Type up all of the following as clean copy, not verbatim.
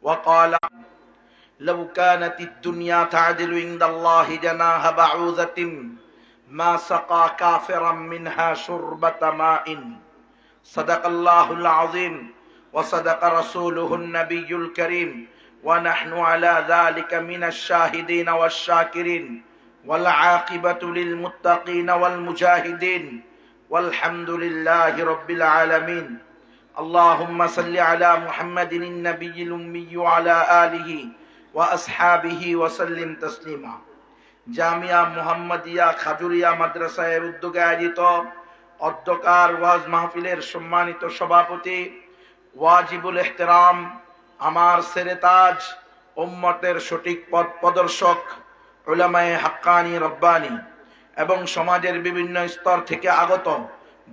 وقال لو كانت الدنيا تعدل عند الله جناح بعوضة ما سقى كافرا منها شربة ماء صدق الله العظيم وصدق رسوله النبي الكريم ونحن على ذلك من الشاهدين والشاكرين والعاقبة للمتقين والمجاهدين والحمد لله رب العالمين اللهم صل على محمد النبي الأمي وعلى آله وأصحابه وسلم تسليما জামিয়া মুহাম্মাদিয়া খাজুরিয়া মাদ্রাসার উদ্যোগে আয়োজিত অধ্যকার ওয়াজ মাহফিলের সম্মানিত সভাপতি ওয়াজিবুল ইহতিরাম আমার সেরেতাজ উম্মতের সঠিক পথ প্রদর্শক উলামায়ে হাক্কানি রব্বানি এবং সমাজের বিভিন্ন স্তর থেকে আগত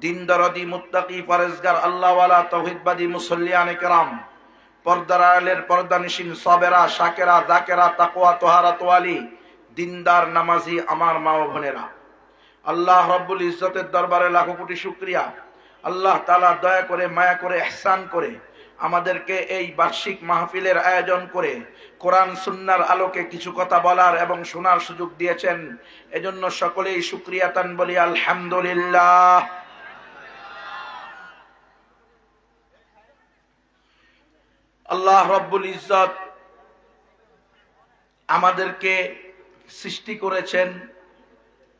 দিন দরদি মুত্তাকি পরেজগার আল্লাহওয়ালা তৌহিদবাদী মুসল্লিয়ানে কেরাম পর্দার আড়ালের পর্দানিশীন সাবেরা শাকেরা যাকেরা তাকওয়া তহারাত ওয়ালি দিনদার নামাজি আমার মা ও বোনেরা, আল্লাহ রব্বুল ইজ্জতের দরবারে লাখো কোটি শুকরিয়া। আল্লাহ তাআলা দয়া করে মায়া করে ইহসান করে আমাদেরকে এই বার্ষিক মাহফিলের আয়োজন করে কোরআন সুন্নাহর আলোকে কিছু কথা বলার এবং শোনার সুযোগ দিয়েছেন। এজন্য সকলেই শুকরিয়াতান বলি আলহামদুলিল্লাহ। আল্লাহ রব্বুল ইজ্জত আমাদেরকে সৃষ্টি করেছেন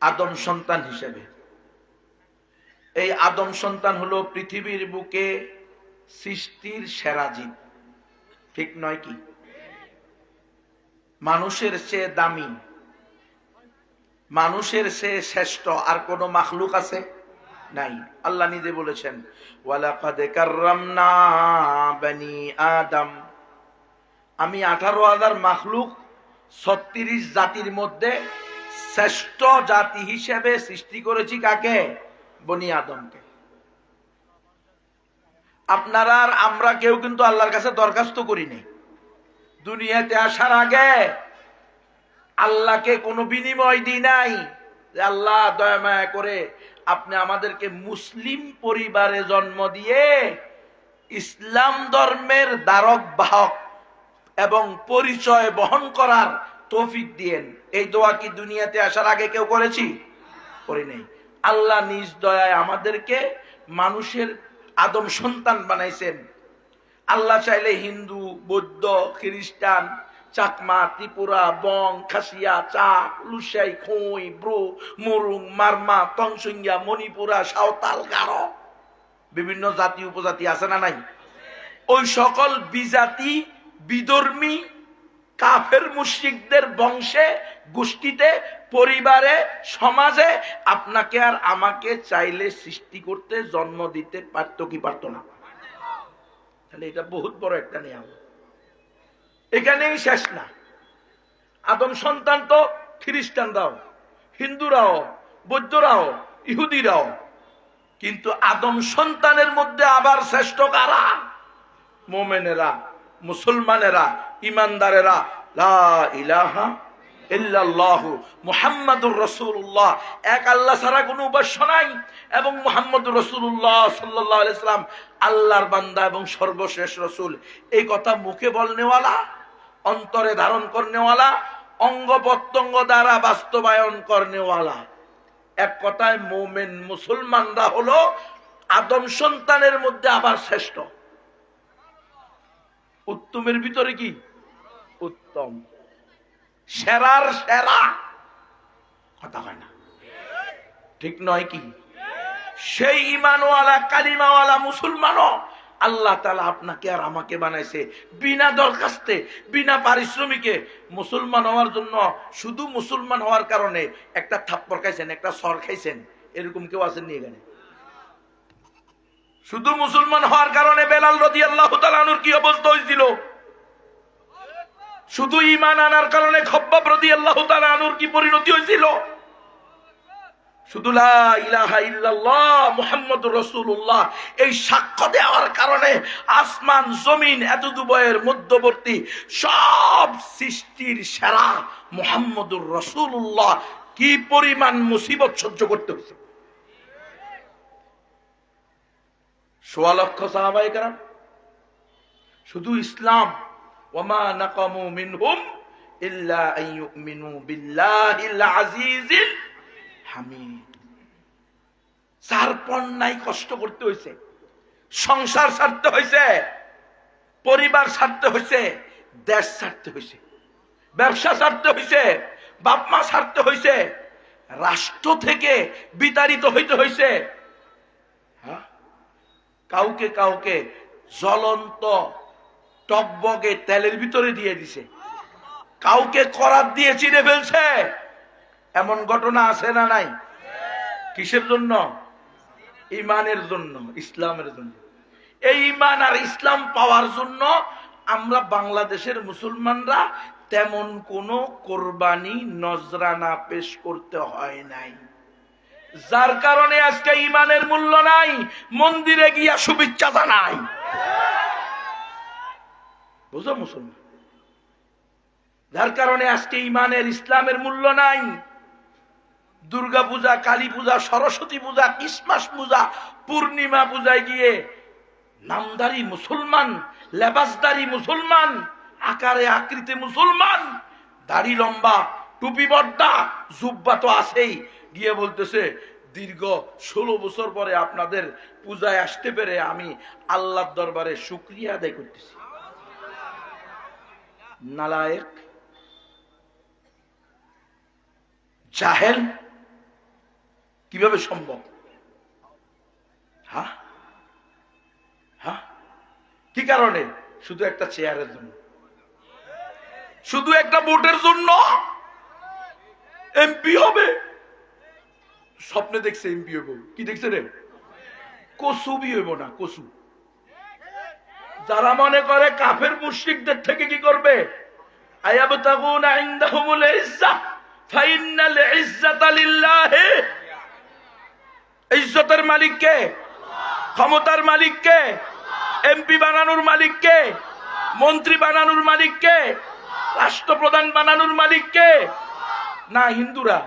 আদম সন্তান হিসেবে। এই আদম সন্তান হলো পৃথিবীর বুকে সৃষ্টির সেরা জীব, ঠিক নয় কি? মানুষের চেয়ে দামি, মানুষের চেয়ে শ্রেষ্ঠ আর কোন মাখলুক আছে? নাই। আল্লাহ নিজে বলেছেন ওয়ালাকাদ কাররামনা বনি আদম, আমি 18,000 মাখলুক 36 জাতির মধ্যে শ্রেষ্ঠ জাতি হিসেবে সৃষ্টি করেছি। কাকে? বনি আদমকে। আপনারা আর আমরা কেউ কিন্তু আল্লাহর কাছে দরখাস্ত করি নাই। দুনিয়াতে আসার আগে আল্লাহকে কোনো বিনিময় দিই নাই যে আল্লাহ দয়া মায়া করে আপনি আমাদেরকে মুসলিম পরিবারে জন্ম দিয়ে ইসলাম ধর্মের ধারক বাহক এবং পরিচয় বহন করার তৌফিক দিয়েন। এই দোয়া কি দুনিয়াতে আসার আগে কেউ করেছি? করি নাই। আল্লাহ নিজ দয়ায় আমাদেরকে মানুষের আদম সন্তান বানাইছেন। আল্লাহ চাইলে হিন্দু, বৌদ্ধ, খ্রিস্টান, চাকমা, ত্রিপুরা, বং, খাসিয়া, চাক, লুসাই, খই, ব্রু, মুরুং, মারমা, তংসুঙ্গিয়া, মণিপুরা, সাঁওতাল, গারো, বিভিন্ন জাতি উপজাতি আছে না নাই? ওই সকল বিজাতি বিধর্মী কাফের মুশরিকদের বংশে, গোষ্ঠীতে, পরিবারে, সমাজে আপনাকে আর আমাকে চাইলে সৃষ্টি করতে, জন্ম দিতে পারতো কি পারতো না? তাহলে এটা বহুত বড় একটা নিয়ম। এখানেই শেষ না। আদম সন্তান তো খ্রিস্টানরাও, হিন্দুরাও, বৌদ্ধরাও, ইহুদিরাও, কিন্তু আদম সন্তানের মধ্যে আবার শ্রেষ্ঠ কারা? মোমেনেরা, মুসলমানেরা, ইমানদারেরা। লা ইলাহা ইল্লাল্লাহু মুহাম্মাদুর রাসূলুল্লাহ, এক আল্লাহ ছাড়া কোনো উপাস্য নাই এবং মুহাম্মদুর রাসূলুল্লাহ সাল্লাল্লাহু আলাইহি সাল্লাম আল্লাহর বান্দা এবং সর্বশেষ রাসূল। এই কথা মুখে বলনেওয়ালা, অন্তরে ধারণ করনেওয়ালা, অঙ্গ প্রত্যঙ্গ দ্বারা বাস্তবায়ন করনেওয়ালা। এক কথায় মুমিন মুসলমানরা হলো আদম সন্তানের মধ্যে আবার শ্রেষ্ঠ। উত্তমের ভিতরে কি? উত্তম, সেরার সেরা। কথা হয় না? ঠিক নয় কি? সেই ইমানওয়ালা কালিমাওয়ালা মুসলমানও আল্লাহ তাআলা আপনাকে আর আমাকে বানাইছে বিনা দরখাস্তে, বিনা পারিশ্রমিকে। মুসলমান হওয়ার জন্য, শুধু মুসলমান হওয়ার কারণে একটা থাপ্পড় খাইছেন, একটা সর খাইছেন, এরকম কেউ আছেন এখানে? শুধু মুসলমান হওয়ার কারণে বেলাল রাদিয়াল্লাহু তাআলা আনহুর কি অবস্থা হয়েছিল? শুধু ঈমান আনার কারণে খব্বাব রাদিয়াল্লাহু তাআলা আনহুর কি পরিণতি হয়েছিল? শুধু লা ইলাহা ইল্লাল্লাহ মুহাম্মাদুর রাসূলুল্লাহ এই সাক্ষ্য দেওয়ার কারণে আসমান জমিন এতদুবয়ের মধ্যবর্তী সব সৃষ্টির সেরা মুহাম্মাদুর রাসূলুল্লাহ কি পরিমাণ মুসিবত সহ্য করতে হয়েছে। ১৬ লক্ষ সাহাবায়ে কেরাম, শুধু ইসলাম ওয়ামা নাকামু মিনহুম ইল্লা আন ইউমিনু বিল্লাহিল আজিজিল হামিদ। চার পণ্যায় কষ্ট করতে হয়েছে, সংসার ছাড়তে হয়েছে, পরিবার ছাড়তে হয়েছে, দেশ ছাড়তে হয়েছে, ব্যবসা ছাড়তে হয়েছে, বাপ মা ছাড়তে হয়েছে, রাষ্ট্র থেকে বিতাড়িত হইতে হয়েছে। কাউকে কাউকে জ্বলন্ত টকবগে তেলের ভিতরে দিয়ে দিছে, কাউকে করাত দিয়ে চিরে ফেলছে। এমন ঘটনা আছে না নাই? কিসের জন্য? ইমানের জন্য, ইসলামের জন্য। এই ইমান আর ইসলাম পাওয়ার জন্য আমরা বাংলাদেশের মুসলমানরা তেমন কোনো কোরবানি নজরানা পেশ করতে হয় নাই, যার কারণে আজকে ইমানের মূল্য নাই, মন্দিরে গিয়া শুভেচ্ছা জানাই। বুঝো মুসলমান, যার কারণে আজকে ইমানের ইসলামের মূল্য নাই। দুর্গা পূজা, কালী পূজা, সরস্বতী পূজা, ক্রিসমাস পূজা, পূর্ণিমা পূজায় গিয়ে নামদারি মুসলমান, লেবাসদারি মুসলমান, আকারে আকৃতি মুসলমান, দাড়ি লম্বা, টুপি বড্ডা, জুব্বা তো আছেই, গিয়ে বলতেছে দীর্ঘ 16 বছর পরে আপনাদের পূজায় আসতে পেরে আমি আল্লাহর দরবারে শুকরিয়া আদায় করতেছি। নালায়েক, জাহেল, কিভাবে সম্ভব? হ্যাঁ হ্যাঁ, কি কারণে? শুধু একটা চেয়ারের জন্য, শুধু একটা ভোটের জন্য এমপি হবে। স্বপ্নে দেখছে এমপি হইব, কি দেখছে রে? কসু বি হইব না, কসু। যারা মনে করে কাফের মুশরিকদের থেকে কি করবে, আয়াবতাগুনা ইনদাহুমুল ইজ্জাহ ফাইন্নাল ইজ্জাতা লিল্লাহ। ইজ্জতের মালিক কে? ক্ষমতার মালিক কে? এমপি বানানোর মালিক কে? মন্ত্রী বানানোর মালিক কে? রাষ্ট্রপ্রধান বানানোর মালিক কে? না হিন্দুরা,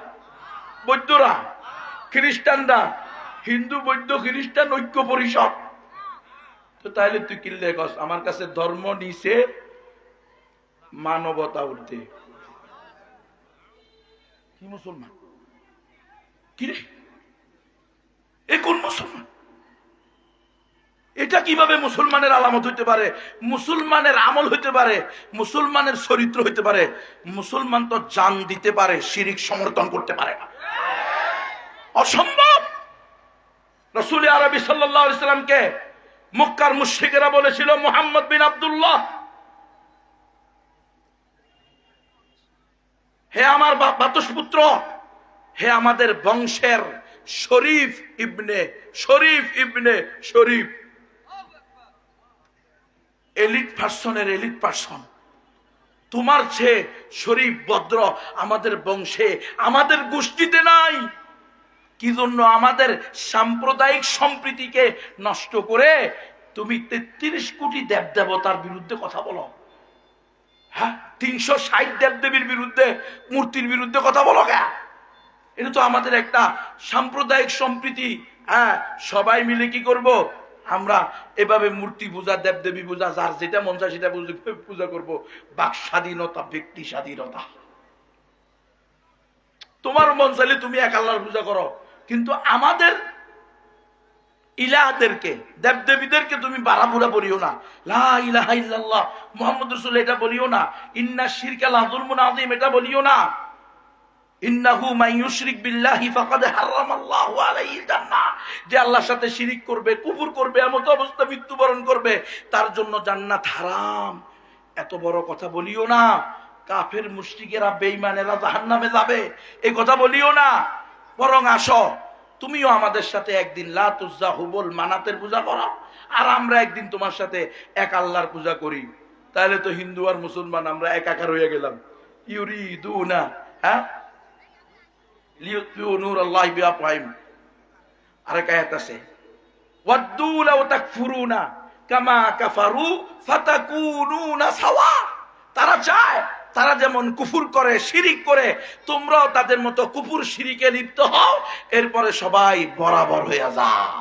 বৌদ্ধরা, খ্রিস্টানরা। হিন্দু বৌদ্ধ খ্রিস্টান ঐক্য পরিষদ। তো তাহলে তুই কিনলে কস আমার কাছে ধর্ম নিছে মানবতা উঠতে। কি মুসলমান? কি রে, এ কোন মুসলমান? এটা কিভাবে মুসলমানের আলামত হইতে পারে, মুসলমানের আমল হইতে পারে, মুসলমানের চরিত্র হইতে পারে? মুসলমান তো জান দিতে পারে, শিরিক সমর্থন করতে পারে না, অসম্ভব। রাসূল আরবি সাল্লাল্লাহু আলাইহি সাল্লামকে মক্কার মুশরিকেরা বলেছিল মুহাম্মদ বিন আব্দুল্লাহ, হে আমার বাতুসপুত্র, হে আমাদের বংশের শরীফ ইবনে শরীফ ইবনে শরীফ, এলিট পার্সনের এলিট পার্সন। তোমার চেয়ে শরীফ ভদ্র আমাদের বংশে, আমাদের গোষ্ঠীতে নাই। কি জন্য? আমাদের সাম্প্রদায়িক সম্প্রীতিকে নষ্ট করে তুমি 33 কোটি দেবদেবতার বিরুদ্ধে কথা বলো। হ্যাঁ, 360 দেবদেবীর বিরুদ্ধে, মূর্তির বিরুদ্ধে কথা বলো কে? এটা তো আমাদের একটা সাম্প্রদায়িক সম্প্রীতি। হ্যাঁ, সবাই মিলে কি করব? আমরা এভাবে মূর্তি পূজা, দেবদেবী পূজা, যার যেটা মন চায় সেটা পূজা করব। বাক স্বাধীনতা, ব্যক্তি স্বাধীনতা। তোমার মন চাইলে তুমি এক আল্লাহর পূজা করো, কিন্তু আমাদের ইলাহদেরকে, দেবদেবীদেরকে তুমি বাড়াবুড়া বলিও না। লা ইলাহা ইল্লাল্লাহ মুহাম্মদুর রাসূলুল্লাহ এটা বলিও না। ইন্না শিরকা লাযুলমুন আযীম এটা বলিও না। ইন্নাহু মান ইউশরিক বিল্লাহি ফাকাদ হারামাল্লাহু আলাইহিল জান্নাহ, যে আল্লাহর সাথে শিরিক করবে, কুফর করবে, এমন অবস্থা মৃত্যুবরণ করবে, তার জন্য জান্নাত হারাম। এত বড় কথা বলিও না। কাফের মুশরিকেরা, বেঈমানেরা জাহান্নামে যাবে, এই কথা বলিও না। বরং আসো তুমিও আমাদের সাথে একদিন লাত উজ্জা হুবল মানাতের পূজা করো, আর আমরা একদিন তোমার সাথে এক আল্লাহর পূজা করি। তাহলে তো হিন্দু আর মুসলমান আমরা একাকার হয়ে গেলাম। ইউরিদুনা, হ্যাঁ, লিইউতফিউ নূরাল্লাহি বিআফওয়াহিহিম। আরেক আয়াত আছে, ওয়াদ্দু লাউ তাকফুরুনা কামা কাফারু ফাতাকুনুনা সাওয়া। তারা চায় তারা যেমন কুফর করে, শিরিক করে, তোমরাও তাদের মতো কুফর শিরিকে লিপ্ত হও, এরপরে সবাই বরাবর হয়ে যাও।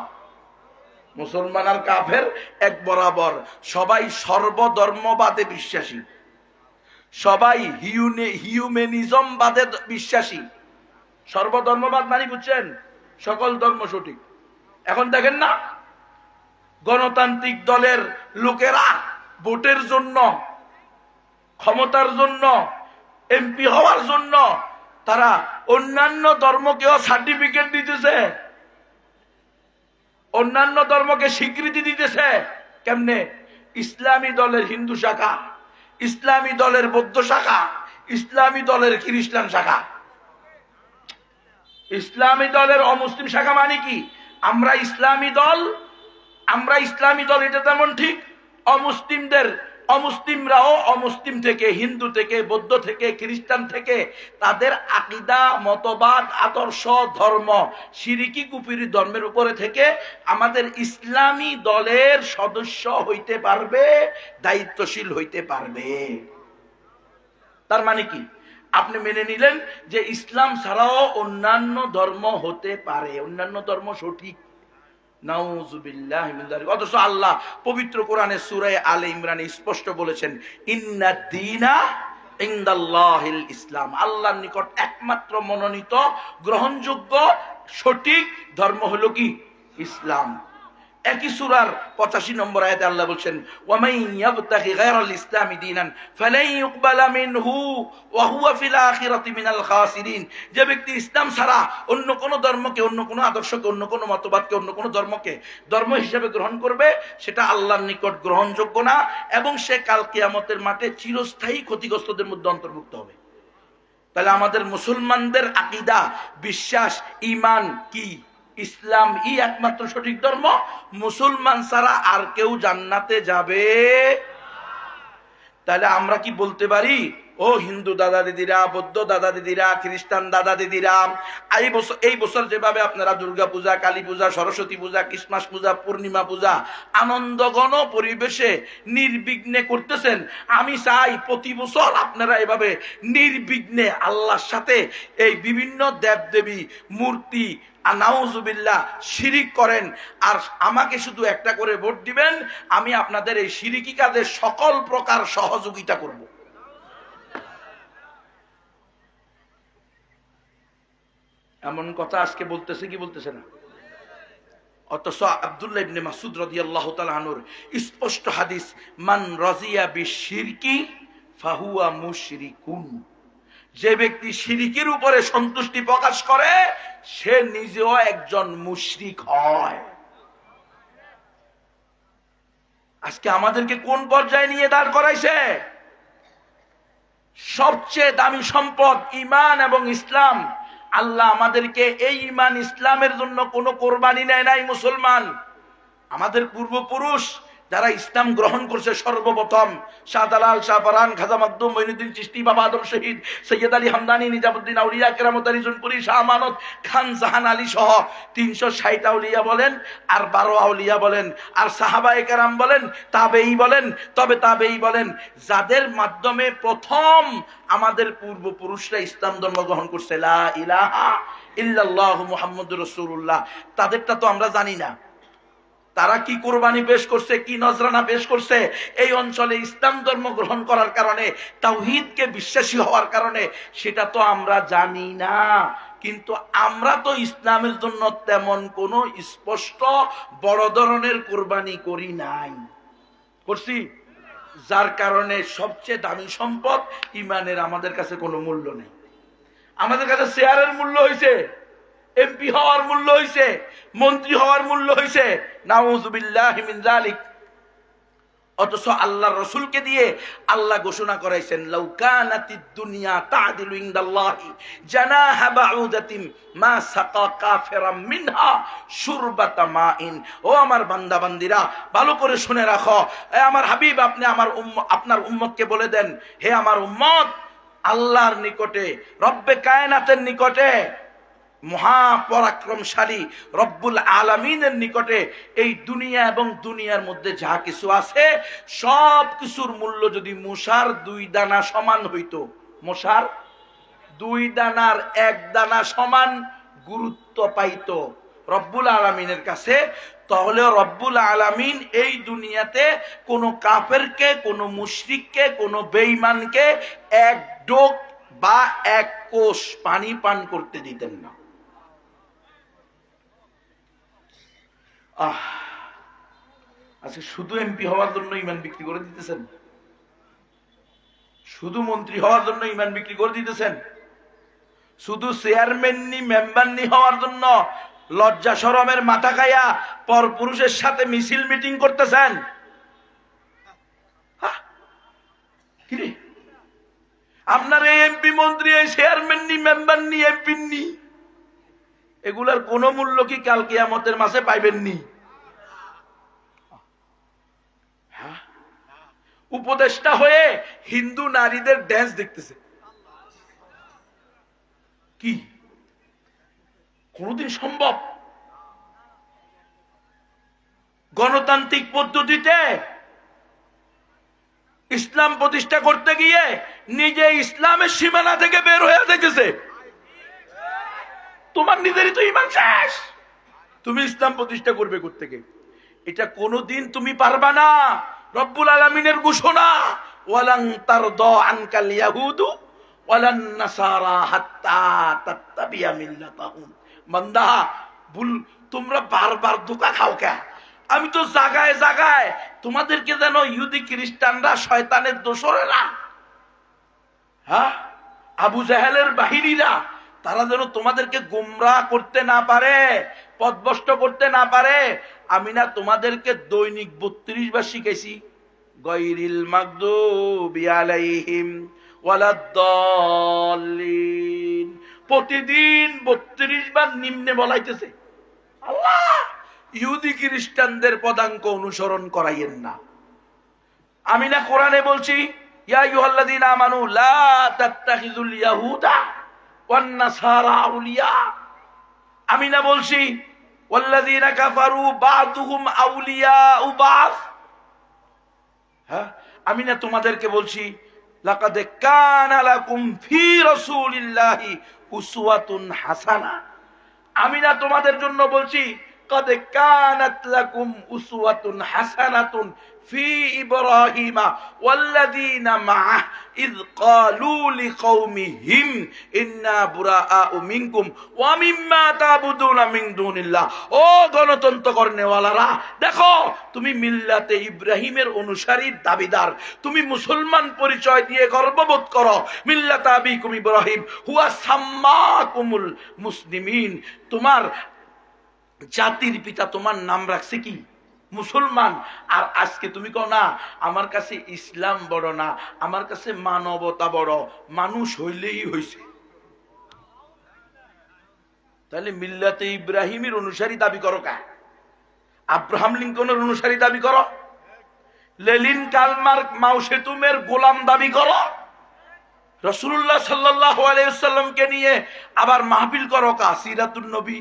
মুসলমান আর কাফের এক বরাবর, সবাই সর্বধর্মবাদে বিশ্বাসী। সবাই হিউম্যানিজম বাদে বিশ্বাসী। সর্বধর্মবাদ মানে বুঝছেন, সকল ধর্ম সঠিক। এখন দেখেন না, গণতান্ত্রিক দলের লোকেরা ভোটের জন্য, ক্ষমতার জন্য, এমপি হওয়ার জন্য তারা অন্যান্য ধর্মকেও সার্টিফিকেট দিতেছে, অন্যান্য ধর্মকে স্বীকৃতি দিতেছে। কেমনে? ইসলামী দলের হিন্দু শাখা, ইসলামী দলের বৌদ্ধ শাখা, ইসলামী দলের খ্রিস্টান শাখা। ইসলামী দলের অমুসলিম শাখা মানে কি? আমরা ইসলামী দল, আমরা ইসলামী দল, এটা তেমন ঠিক। অমুসলিমরাও অমুসলিম থেকে, হিন্দু থেকে, বৌদ্ধ থেকে, খ্রিস্টান থেকে তাদের আকীদা, মতবাদ, আদর্শ, ধর্ম, শিরকি কুফরি ধর্মের উপরে থেকে আমাদের ইসলামী দলের সদস্য হইতে পারবে, দায়িত্বশীল হইতে পারবে। তার মানে কি? আপনি মেনে নিলেন যে ইসলাম ছাড়াও অন্যান্য ধর্ম হতে পারে, অন্যান্য ধর্ম সঠিক। নাউযুবিল্লাহি মিন যালিক। অথচ আল্লাহ পবিত্র কোরআনে সূরা আলে ইমরানে স্পষ্ট বলেছেন, ইন্নাদ দীনা ইনদাল্লাহিল ইসলাম। আল্লাহর নিকট একমাত্র মনোনীত, গ্রহণযোগ্য, সঠিক ধর্ম হলো কি? ইসলাম। একই সূরার 85 নম্বর আয়াতে আল্লাহ বলছেন, ওয়ামান ইয়াবতাগি গায়রাল ইসলামি দীনান ফালাই ইউকবালা মিনহু ওয়া হুয়া ফিল আখিরাতি মিনাল খাসিরিন। যে ব্যক্তি ইসলাম ছাড়া অন্য কোন ধর্মকে, অন্য কোন আদর্শকে, অন্য কোন মতবাদকে, অন্য কোন ধর্মকে ধর্ম হিসেবে গ্রহণ করবে, সেটা আল্লাহর নিকট গ্রহণযোগ্য না, এবং সে কাল কিয়ামতের মাঠে চিরস্থায়ী ক্ষতিগ্রস্তদের মধ্যে অন্তর্ভুক্ত হবে। তাহলে আমাদের মুসলমানদের আকীদা, বিশ্বাস, ঈমান কি? ইসলাম ই একমাত্র সঠিক ধর্ম। মুসলমান ছাড়া আর কেউ জান্নাতে যাবে? তাহলে আমরা কি বলতে পারি, ও হিন্দু দাদা দিদিরা, বৌদ্ধ দাদা দিদিরা, খ্রিস্টান দাদা দিদিরা, এই বছর যেভাবে আপনারা দুর্গা পূজা, কালী পূজা, সরস্বতী পূজা, ক্রিসমাস পূজা, পূর্ণিমা পূজা আনন্দঘন পরিবেশে নির্বিঘ্নে করতেছেন, আমি চাই প্রতি বছর আপনারা এভাবে নির্বিঘ্নে আল্লাহর সাথে এই বিভিন্ন দেবদেবী, মূর্তি, নাউজুবিল্লাহ, শিরিক করেন, আর আমাকে শুধু একটা করে ভোট দিবেন, আমি আপনাদের এই শিরিকি কাজে সকল প্রকার সহযোগিতা করব। এমন কথা আজকে বলতেছে কি বলতেছে না? অথচ আব্দুল্লাহ ইবনে মাসউদ রাদিয়াল্লাহু তাআলা আনহুর স্পষ্ট হাদিস, মান রাজিয়া বিশিরকি ফাহুয়া মুশরিকুন। যে ব্যক্তি শিরিকের উপরে সন্তুষ্টি প্রকাশ করে, সে নিজেও একজন মুশরিক হয়। আজকে আমাদেরকে কোন পর্যায়ে নিয়ে দাঁড় করাইছে? সবচেয়ে দামি সম্পদ ঈমান এবং ইসলাম। আল্লাহ আমাদেরকে এই ঈমান ইসলামের জন্য কোনো কোরবানি নেয় নাই। মুসলমান, আমাদের পূর্বপুরুষ যারা ইসলাম গ্রহণ করছে, সর্বপ্রথম শাহজালাল, শাহপরান, খাজা মখদুম, মঈনুদ্দিন চিশতি, বাবা আদম শহীদ, সৈয়দ আলী হামদানি, নিজামুদ্দিন আউলিয়া কেরামত, রিজনপুরি, শাহ আমানত খান, জাহান আলী সহ 360 আউলিয়া বলেন, আর 12 আউলিয়া বলেন, আর সাহাবায়ে কেরাম বলেন, তাবেঈ বলেন, তবে তাবেঈ বলেন, যাদের মাধ্যমে প্রথম আমাদের পূর্বপুরুষরা ইসলাম ধর্ম গ্রহণ করছে, লা ইলাহা ইল্লাল্লাহু মুহাম্মাদুর রাসূলুল্লাহ, তাদেরটা তো আমরা জানি না। তারা কি কোরবানি পেশ করছে, কি নজরানা পেশ করছে, এই অঞ্চলে ইসলাম ধর্ম গ্রহণ করার কারণে, তাওহীদকে বিশ্বাসী হওয়ার কারণে, সেটা তো আমরা জানি না। কিন্তু আমরা তো ইসলামের জন্য তেমন কোনো স্পষ্ট বড় ধরনের কোরবানি করি নাই, করছি? যার কারণে সবচেয়ে দামি সম্পদ ঈমানের আমাদের কাছে কোনো মূল্য নেই। আমাদের কাছে শেয়ারের মূল্য হইছে, এমপি হওয়ার মূল্য হইছে, মন্ত্রী হওয়ার মূল্য হইছে, নাউযুবিল্লাহি মিন যালিক। অথচ আল্লাহর রাসূলকে দিয়ে আল্লাহ ঘোষণা করাইছেন, লাউ কানাতিদ দুনিয়া তা'দিলু ইনদাল্লাহি জানাহা বাউদাতিন মা সাকা কাফিরাম মিনহা শুরবাতা মাইন। ও আমার বান্দা বান্দিরা, ভালো করে শুনে রাখো। এ আমার হাবিব, আপনি আপনার উম্মতকে বলে দেন, হে আমার উম্মত, আল্লাহর নিকটে, রব্বে কায়নাতের নিকটে, মহাপরাক্রমশালী রব্বুল আলামিনের নিকটে এই দুনিয়া এবং দুনিয়ার মধ্যে যা কিছু আছে, সব কিছুর মূল্য যদি মশার 2 দানা সমান হইতো, মশার 2 দানার 1 দানা সমান গুরুত্ব পাইতো, রব্বুল আলামিনের কাছে, তাহলে রব্বুল আলামিন এই দুনিয়াতে কোন কাফেরকে, কোন মুশরিককে, কোন বেঈমানকে এক ডোক বা এক কোষ পানি পান করতে দিতেন না। আচ্ছা, শুধু এমপি হওয়ার জন্য ইমান বিক্রি করে দিতেছেন? শুধু মন্ত্রী হওয়ার জন্য ইমান বিক্রি করে দিতেছেন? শুধু চেয়ারম্যান মেম্বার হওয়ার জন্য লজ্জা শরমের মাথা খাইয়া পরপুরুষের সাথে মিছিল মিটিং করতেছেন? কিরে, আপনার এই এমপি মন্ত্রী, এই চেয়ারম্যান মেম্বার এমপি এগুলার কোন মূল্য কি কাল কিয়ামতের মাসে পাইবেননি? উপদেষ্টা হয়ে হিন্দু নারীদের ড্যান্স দেখতেছে, কি কোনদিন সম্ভব? গণতান্ত্রিক পদ্ধতিতে ইসলাম প্রতিষ্ঠা করতে গিয়ে নিজে ইসলামের সীমানা থেকে বের হয়ে যাইতেছে। তোমার নিজেরই তো ঈমান শেষ, তুমি ইসলাম প্রতিষ্ঠা করবে কোত্থেকে? এটা কোনদিন তুমি পারবা না। রব্বুল আলামিনের ঘোষণা, ওয়ালান তারদা আনকাল ইয়াহুদু ওয়ালান নাসারা হাত্তা তাত্তাবিয়া মিল্লাতাহুম। বান্দা, তোমরা বারবার ধোঁকা খাও কে? আমি তো জায়গায় জায়গায় তোমাদেরকে যেন ইহুদি খ্রিস্টানরা শয়তানের দোসরেরা, হ্যাঁ, আবু জাহেলের বাহিনীরা, তারা যেন তোমাদেরকে গোমরাহ করতে না পারে, পথভ্রষ্ট করতে না পারে। আমি না তোমাদেরকে দৈনিক 32 বার শিখাইছি, গায়রিল মাগদুবি আলাইহিম ওয়ালাদ-দাল্লিন। প্রতিদিন 32 বার নিম্নে বলাইতেছে আল্লাহ, ইহুদি খ্রিস্টানদের পদাঙ্ক অনুসরণ করাইয়েন না। আমি না কোরআনে বলছি, ইয়া আইয়ুহাল্লাযীনা আমানু লা তাত্তাখিযুল ইয়াহুদা ওয়ান নাসারা আউলিয়া। আমি না বলছি ওয়াল্লাযীনা কাফারু বা'দুহুম আউলিয়াউ বা'দ। হ্যাঁ, আমি না তোমাদেরকে বলছি লাকাদ কানা লাকুম ফি রাসূলিল্লাহি উসওয়াতুন হাসানা। আমি না তোমাদের জন্য বলছি قد كانت لكم أسوة حسنة في إبراهيم والذين معه إذ قالوا لقومهم إنا براء منكم ومما تعبدون من دون الله। ও গণতন্ত্র করনেওয়ালারা, দেখো, তুমি মিল্লাতে ইব্রাহিমের অনুসারীর দাবিদার, তুমি মুসলমান পরিচয় দিয়ে গর্ববোধ করো। মিল্লাতে আবিকুম ইব্রাহিম হুয়া সাম্মাকুমুল মুসলিমিন। তোমার জাতির পিতা তোমার নাম রাখছে কি? মুসলমান। আর আজকে তুমি কও না আমার কাছে ইসলাম বড় না, আমার কাছে মানবতা বড়। মানুষ হইলেই হইছে। তাহলে মিল্লাতে ইব্রাহিমের অনুসারী দাবি করো কা? আব্রাহাম লিঙ্কনের অনুসারী দাবি করো? লেনিন কালমার্ক মাও সেতুমের গোলাম দাবি করো? রাসূলুল্লাহ সাল্লাল্লাহু আলাইহি ওয়াসাল্লামকে নিয়ে আবার মাহফিল করো কা? সিরাতুন নবী।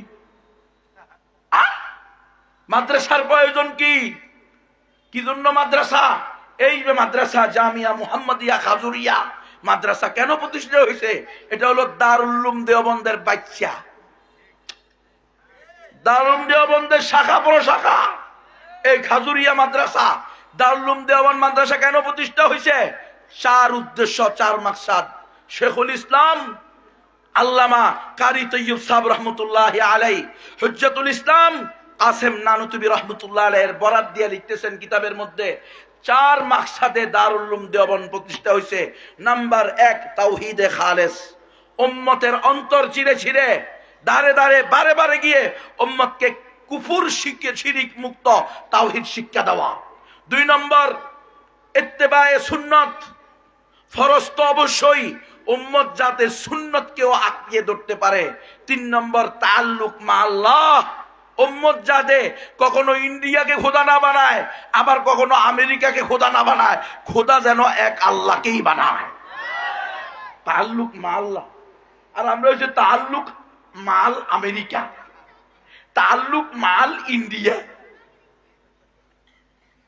মাদ্রাসার প্রয়োজন কি? কি জন্য মাদ্রাসা? এই যে মাদ্রাসা জামিয়া মুহাম্মাদিয়া খাজুরিয়া মাদ্রাসা কেন প্রতিষ্ঠিত হয়েছে? এটা হলো দারুল উলুম দেওবন্দের বাচ্চা, দারুল উলুম দেওবন্দের শাখা প্রশাখা এই খাজুরিয়া মাদ্রাসা। দারুল উলুম দেওবন্দ মাদ্রাসা কেন প্রতিষ্ঠা হয়েছে? 4 উদ্দেশ্য, 4 মাকসাদ। শেখুল ইসলাম আল্লামা কারি তৈয়ব সাহেব রহমতুল্লাহি আলাইহি হুজ্জাতুল ইসলাম আসেম নানুতুবি রহমতুল্লাহ আলাইহির বরাত দিয়ে লিখতেছেন কিতাবের মধ্যে, 4 মাকসাদে দারুল উলুম দেওবন্দ প্রতিষ্ঠা হয়েছে। নাম্বার 1, তাওহীদে খালেস। উম্মতের অন্তর চিরে চিরে, দাঁড়ে দাঁড়ে, বারে বারে গিয়ে উম্মতকে কুফর শিক্ষা, শিরিক মুক্ত তাওহীদ শিক্ষা দেওয়া। 2 নম্বর, ইত্তেবায়ে সুন্নত। ফরজ তো অবশ্যই, উম্মত যাতে সুন্নতকেও আঁকড়িয়ে ধরতে পারে। 3 নম্বর, তাআল্লুক মা আল্লাহ। উম্মত যাতে কখনো ইন্ডিয়াকে খোদা না বানায়, আবার কখনো আমেরিকাকে খোদা না বানায়, খোদা যেন এক আল্লাহকেই বানায়। তাআল্লুক মা আল্লাহ। আর আমরা হচ্ছে তাআল্লুক মাল আমেরিকা, তাআল্লুক মাল ইন্ডিয়া।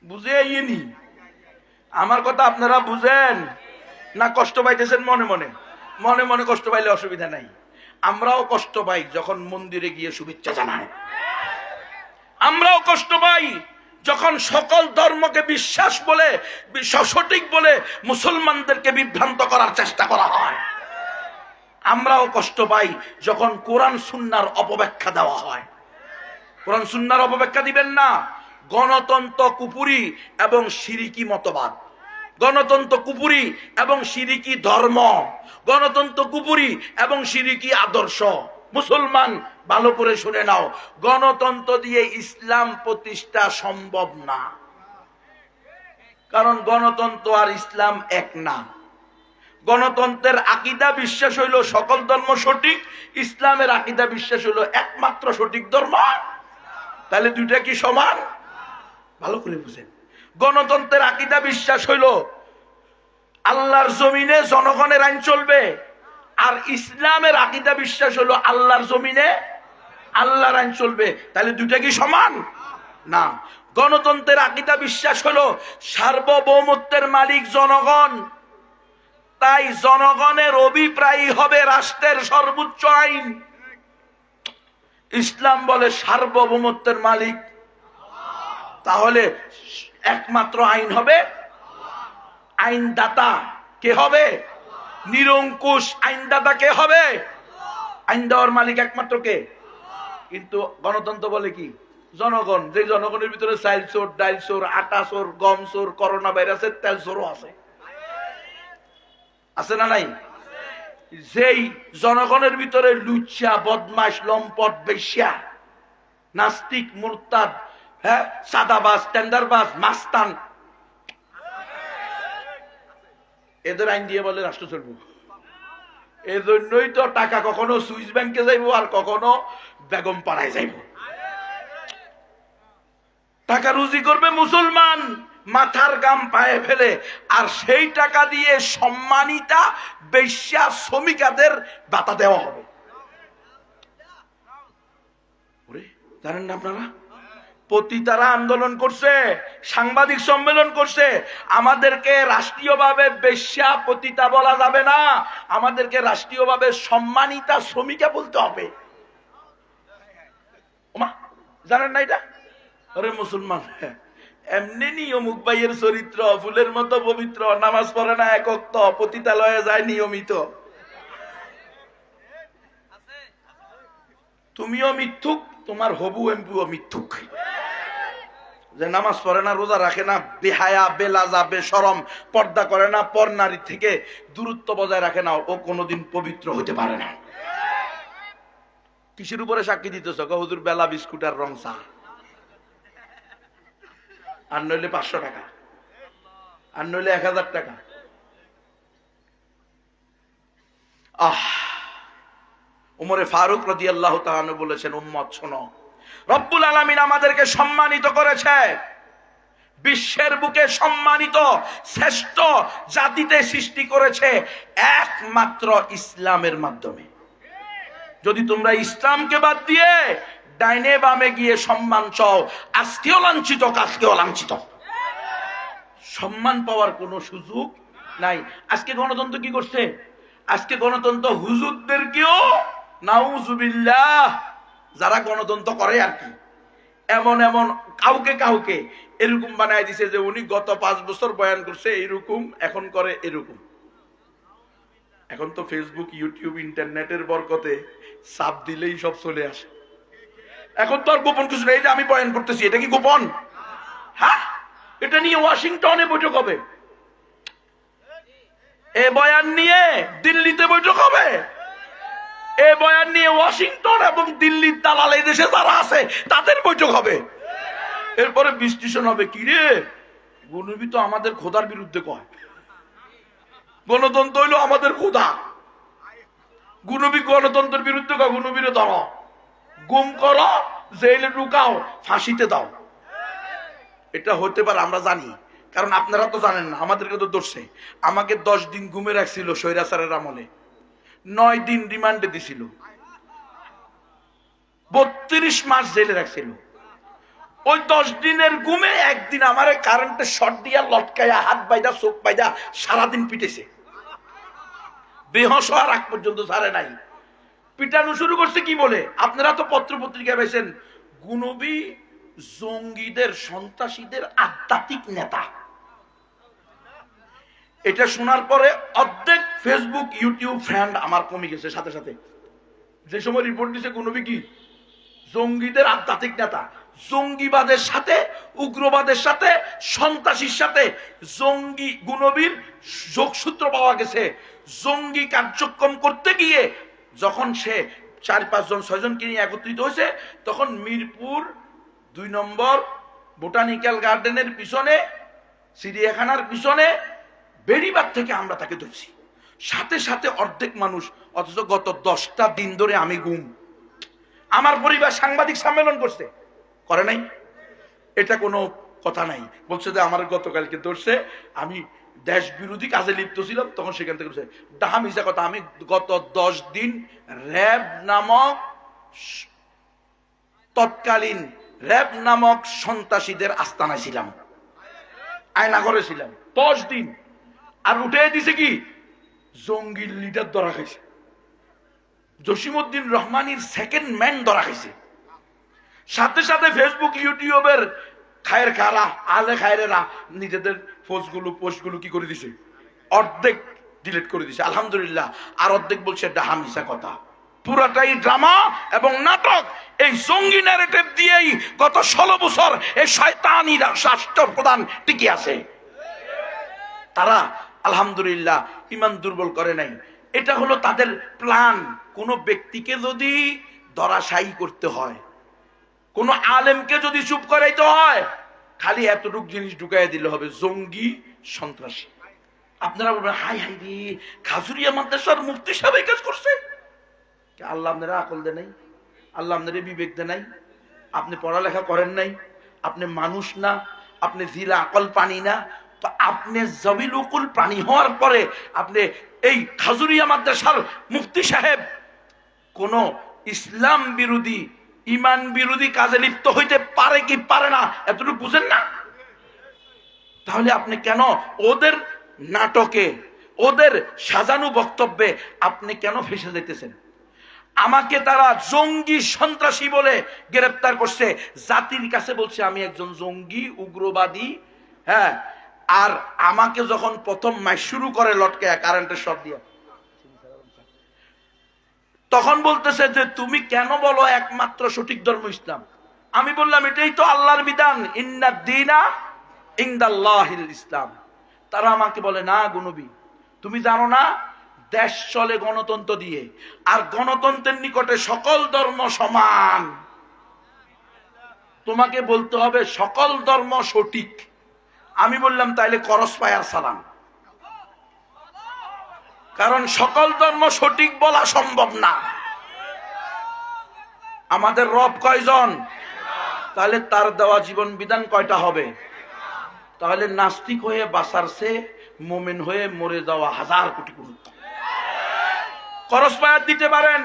বুঝে আইনি আমার কথা? আপনারা বুঝেন না কষ্ট পাইতেছেন মনে মনে? মনে মনে কষ্ট পাইলে অসুবিধা নাই। আমরাও কষ্ট পাই যখন মন্দিরে গিয়ে শুভেচ্ছা জানায়। আমরাও কষ্ট পাই যখন সকল ধর্মকে বিশ্বাস বলে সঠিক বলে মুসলমানদেরকে বিভ্রান্ত করার চেষ্টা করা হয়। আমরাও কষ্ট পাই যখন কোরআন সুন্নাহর অপব্যাখ্যা দেওয়া হয়। কোরআন সুন্নাহর অপব্যাখ্যা দিবেন না। গণতন্ত্র কুফরি এবং শিরিকি মতবাদ, গণতন্ত্র কুফরি এবং শিরিকি ধর্ম, গণতন্ত্র কুফরি এবং শিরিকি আদর্শ। মুসলমান ভালো করে শুনে নাও, গণতন্ত্র দিয়ে ইসলাম প্রতিষ্ঠা সম্ভব না। কারণ গণতন্ত্র আর ইসলাম এক না। গণতন্ত্রের আকীদা বিশ্বাস হইল সকল ধর্ম সঠিক, ইসলামের আকীদা বিশ্বাস হইল একমাত্র সঠিক ধর্ম। তাহলে দুইটা কি সমান? ভালো করে বুঝেন। গণতন্ত্রের আকীদা বিশ্বাস হইল আল্লাহর জমিনে জনগণের আইন চলবে, আর ইসলামের আকীদা বিশ্বাস হলো আল্লাহর জমিনে আল্লাহর আইন চলবে। তাহলে দুইটা কি সমান? না। গণতন্ত্রের আকীদা বিশ্বাস হলো সার্বভৌমত্বের মালিক জনগণ, তাই জনগণের অভিপ্রায় হবে রাষ্ট্রের সর্বোচ্চ আইন। ইসলাম বলে সার্বভৌমত্বের মালিক, তাহলে একমাত্র আইন হবে, আইনদাতা কে হবে? নিরঙ্কুশ আইনদাতা কে হবে? আইন দেওয়ার মালিক একমাত্র কে? কিন্তু গণতন্ত্র বলে কি জনগণ, যে জনগণের ভিতরে চাইল চোর, ডাইল চোর, আটা চোর, গম চোর, করোনা ভাইরাসের তেল চোরও আছে, আছে না নাই? যেই জনগণের ভিতরে লুচ্চা, বদমাশ, লম্পট, বেশ্যা, নাস্তিক, মুরতাদ, হ্যাঁ, সাদাবাজ, টেন্ডারবাজ, মাস্তান, এদের আইন দিয়ে বলে রাষ্ট্র চলবো। এজন্যই তো টাকা কখনো সুইস ব্যাংকে যাইবো আর কখনো বেগম পাড়ায় যাইব। টাকা রুজি করবে মুসলমান মাথার গাম পায়ে ফেলে, আর সেই টাকা দিয়ে সম্মানিতা বেশ্যা শ্রমিকাদের ভাতা দেওয়া হবে। জানেন না আপনারা, পতিতারা আন্দোলন করছে, সাংবাদিক সম্মেলন করছে, আমাদেরকে রাষ্ট্রীয়ভাবে বেশ্যা পতিতা বলা যাবে না, আমাদেরকে রাষ্ট্রীয়ভাবে সম্মানিতা শ্রমিকা বলতে হবে। জানেন না এটা? আরে মুসলমান এমনি নিয়মুক ভাইয়ের চরিত্র ফুলের মতো পবিত্র, নামাজ পড়ে না এক ওয়াক্ত, পতিতালয়ে যায় নিয়মিত। তুমিও মিথ্যুক, তোমার হবু এমপিও মিথ্যুক, যে নামাজ পড়ে না, রোজা রাখে না, বেহায়া, বেলাজা, বেশরম, পর্দা করে না, পর নারী থেকে দূরত্ব বজায় রাখে না, ও কোনোদিন পবিত্র হতে পারে না। কিসের উপরে সাক্ষী দিতেছ? হুজুর বেলা বিস্কুট আর রং চা, আর নইলে 500 টাকা, আর নইলে 1000 টাকা। উমরে ফারুক রাদিয়াল্লাহু তাআলা বলেছেন, উম্মত শোনো, রব্বুল আলামিন আমাদেরকে সম্মানিত করেছে, বিশ্বের বুকে সম্মানিত শ্রেষ্ঠ জাতিতে সৃষ্টি করেছে একমাত্র ইসলামের মাধ্যমে। যদি তোমরা ইসলামকে বাদ দিয়ে ডাইনে বামে গিয়ে সম্মান চাও, আজকেও লাঞ্ছিত, কালকেও লাঞ্ছিত, সম্মান পাওয়ার কোনো সুযোগ নাই। আজকে গণতন্ত্র কি করছে? আজকে গণতন্ত্র হুজুরদেরকেও, নাউজুবিল্লাহ, যারা গণতন্ত্র করে আর কি, এমন এমন কাউকে কাউকে এরকম বানায় দিছে যে উনি গত 5 বছর বয়ান করছে এইরকম, এখন করে এরকম। এখন তো ফেসবুক, ইউটিউব, ইন্টারনেটের বরকতে চাপ দিলেই সব চলে আসে। এখন তো আর গোপন কিছু নেই। এই যে আমি বয়ান করতেছি, এটা কি গোপন? হ্যাঁ, এটা নিয়ে ওয়াশিংটনে বৈঠক হবে, এ বয়ান নিয়ে দিল্লিতে বৈঠক হবে, এ বয়ান নিয়ে ওয়াশিংটন এবং দিল্লির দালাল এই দেশে যারা আছে তাদের বৈঠক হবে। এরপরে বিশ্লেষণ হবে, কি রে গণবি তো আমাদের খোদার বিরুদ্ধে কয়, গণতন্ত্র হইলো আমাদের খোদা, গুনবি গণতন্ত্রের বিরুদ্ধে কয়, গুনবিরে ধরো, গুম করো, জেলে ঢুকাও, ফাঁসিতে দাও। এটা হতে পারে, আমরা জানি, কারণ আপনারা তো জানেন না, আমাদেরকে তো ধরছে। আমাকে 10 দিন ঘুমে রাখছিল স্বৈরাচারের আমলে, 9 দিন রিমান্ডে দিছিল, 32 মাস জেলে রাখছিল। ওই 10 দিনের ঘুমে একদিন আমারে কারেন্টে শর্ট দিয়া লটকাইয়া হাত বাইদা চোখ বাইদা সারাদিন পিটেছে, বেহস হওয়ার আগ পর্যন্ত ছাড়ে নাই। পিটানো শুরু করছে কি বলে? আপনারা তো পত্র পত্রিকা পেয়েছেন, গুনবি জঙ্গিদের সন্ত্রাসীদের আধ্যাত্মিক নেতা। এটা শোনার পরে অর্ধেক ফেসবুক ইউটিউব ফ্রেন্ড আমার কমে গেছে সাথে সাথে। যে সময় রিপোর্ট দিছে গুনবি কি জঙ্গিদের আধ্যাত্মিক নেতা। জঙ্গিবাদের সাথে, উগ্রবাদের সাথে, সন্ত্রাসীর সাথে জঙ্গি গুনবির যোগসূত্র পাওয়া গেছে। জঙ্গি কার্যক্রম করতে গিয়ে যখন সে 4-5 জন 6 জনকে নিয়ে একত্রিত হয়েছে, তখন মিরপুর 2 নম্বর বোটানিক্যাল গার্ডেনের পিছনে, চিড়িয়াখানার পিছনে বেড়িবাগ থেকে আমরা তাকে ধরছি। সাথে সাথে অর্ধেক মানুষ, অথচ গত 10টা দিন ধরে আমি গুম। আমার পরিবার সাংবাদিক সম্মেলন করছে, করে নাই? এটা কোনো কথা নাই। বলছে যে আমার গতকালকে ধরছে, আমি দেশ বিরোধী কাজে লিপ্ত ছিলাম, তখন সেখান থেকে বলছে। ডাহা মিশা কথা। আমি গত 10 দিন র্যাব নামক তৎকালীন র্যাব নামক সন্ত্রাসীদের আস্তানায় ছিলাম, আয়নাঘরে ছিলাম 10 দিন। আর উঠে দিছে কি জঙ্গির লিডার ধরা খাইছে, জসিমউদ্দিন রহমানির সেকেন্ড ম্যান ধরা খাইছে। সাথে সাথে ফেসবুক ইউটিউবের খায়ের খারা আলে খায়েরা নিজেদের পোস্টগুলো কি করে দিছে, অর্ধেক ডিলিট করে দিছে আলহামদুলিল্লাহ। আর অর্ধেক বলছে ডাহা মিশা কথা। পুরাটাই ড্রামা এবং নাটক। এই জঙ্গি ন্যারেটিভ দিয়েই গত 16 বছর এই শয়তানি রাষ্ট্রপ্রধান টিকে আছে। তারা আলহামদুলিল্লাহ ইমান দুর্বল করে নাই। এটা হলো তাদের প্ল্যান। কোন ব্যক্তিকে যদি ধরাশায়ী করতে হয়, কোন আলেমকে যদি চুপ করাইতে হয়, খালি এতটুক জিনিস ঢুকাই দিলে হবে, জঙ্গি সন্ত্রাসী। আপনারা বলবেন হাই হাই রে, খাজুরিয়া মাদ্রাসার মুফতি সাহেব এই কাজ করছে। আল্লাহ আপনারা আকল দেয় নাই, আল্লাহ আপনারা বিবেক দেয় নাই, আপনি পড়ালেখা করেন নাই, আপনি মানুষ না, আপনি জিলা আকল পানি না। তো আপনি জবিল উকুল প্রাণী হওয়ার পরে আপনি এই খাজুরিয়া মাদ্রাসার মুফতি সাহেব কোন ইসলাম বিরোধী, ইমান বিরোধী কাজে লিপ্ত হইতে পারে কি পারে না এতটুকু বুঝেন না? তাহলে আপনি কেন ওদের নাটকে, ওদের সাজানো বক্তব্যে আপনি কেন ফেসে যেতেছেন? আমাকে তারা জঙ্গি সন্ত্রাসী বলে গ্রেফতার করছে, জাতির কাছে বলছে আমি একজন জঙ্গি উগ্রবাদী। হ্যাঁ, আর আমাকে যখন প্রথম মাস শুরু করে লটকে কারেন্টের শট দিয়ে, তখন বলতেছে যে তুমি কেন বলো একমাত্র সঠিক ধর্ম ইসলাম। আমি বললাম এটাই তো আল্লাহর বিধান, ইন্নাদ দীনা ইনদাল্লাহিল ইসলাম। তারা আমাকে বলে না গুনবী, তুমি জানো না দেশ চলে গণতন্ত্র দিয়ে, আর গণতন্ত্রের নিকটে সকল ধর্ম সমান। তোমাকে বলতে হবে সকল ধর্ম সঠিক। আমি বললাম তাইলে করস পায়ার সালাম, কারণ সকল ধর্ম সঠিক বলা সম্ভব না। আমাদের রব কয়জন? তাহলে তার দেওয়া জীবন বিধান কয়টা হবে? তাহলে নাস্তিক হয়ে বাঁচার চেয়ে মুমিন হয়ে মরে যাওয়া 1000 কোটি গুণ। করস পায়ার দিতে পারেন,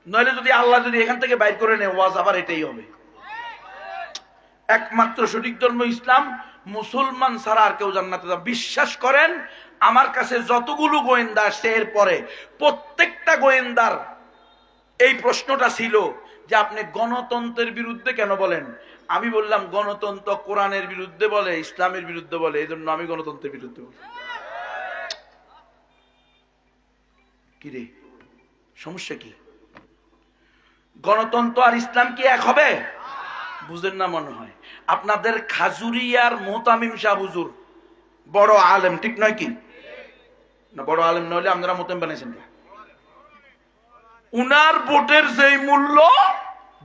নইলে যদি আল্লাহ যদি এখান থেকে বাইর করে নেয়, ওয়াজ আবার এটাই হবে। একমাত্র সঠিক ধর্ম ইসলাম, মুসলমান ছাড়া আর কেউ জান্নাতে যাবে। বিশ্বাস করেন, আমার কাছে যতগুলো গোয়েন্দা আসছে এর পরে প্রত্যেকটা গোয়েন্দার এই প্রশ্নটা ছিল যে আপনি গণতন্ত্রের বিরুদ্ধে কেন বলেন? আমি বললাম গণতন্ত্র কোরআনের বিরুদ্ধে বলে, ইসলামের বিরুদ্ধে বলে, এই জন্য আমি গণতন্ত্রের বিরুদ্ধে বলি। কি রে, সমস্যা কি? গণতন্ত্র আর ইসলাম কি এক হবে? বুঝেন না মনে হয়। আপনাদের খাজুরিয়ার মোতামিম শাহ হুজুর বড় আলেম, ঠিক নয় কি না? বড় আলেম নইলে আপনারা মোতামিম বানাইছেন না? উনার ভোটের যেই মূল্য,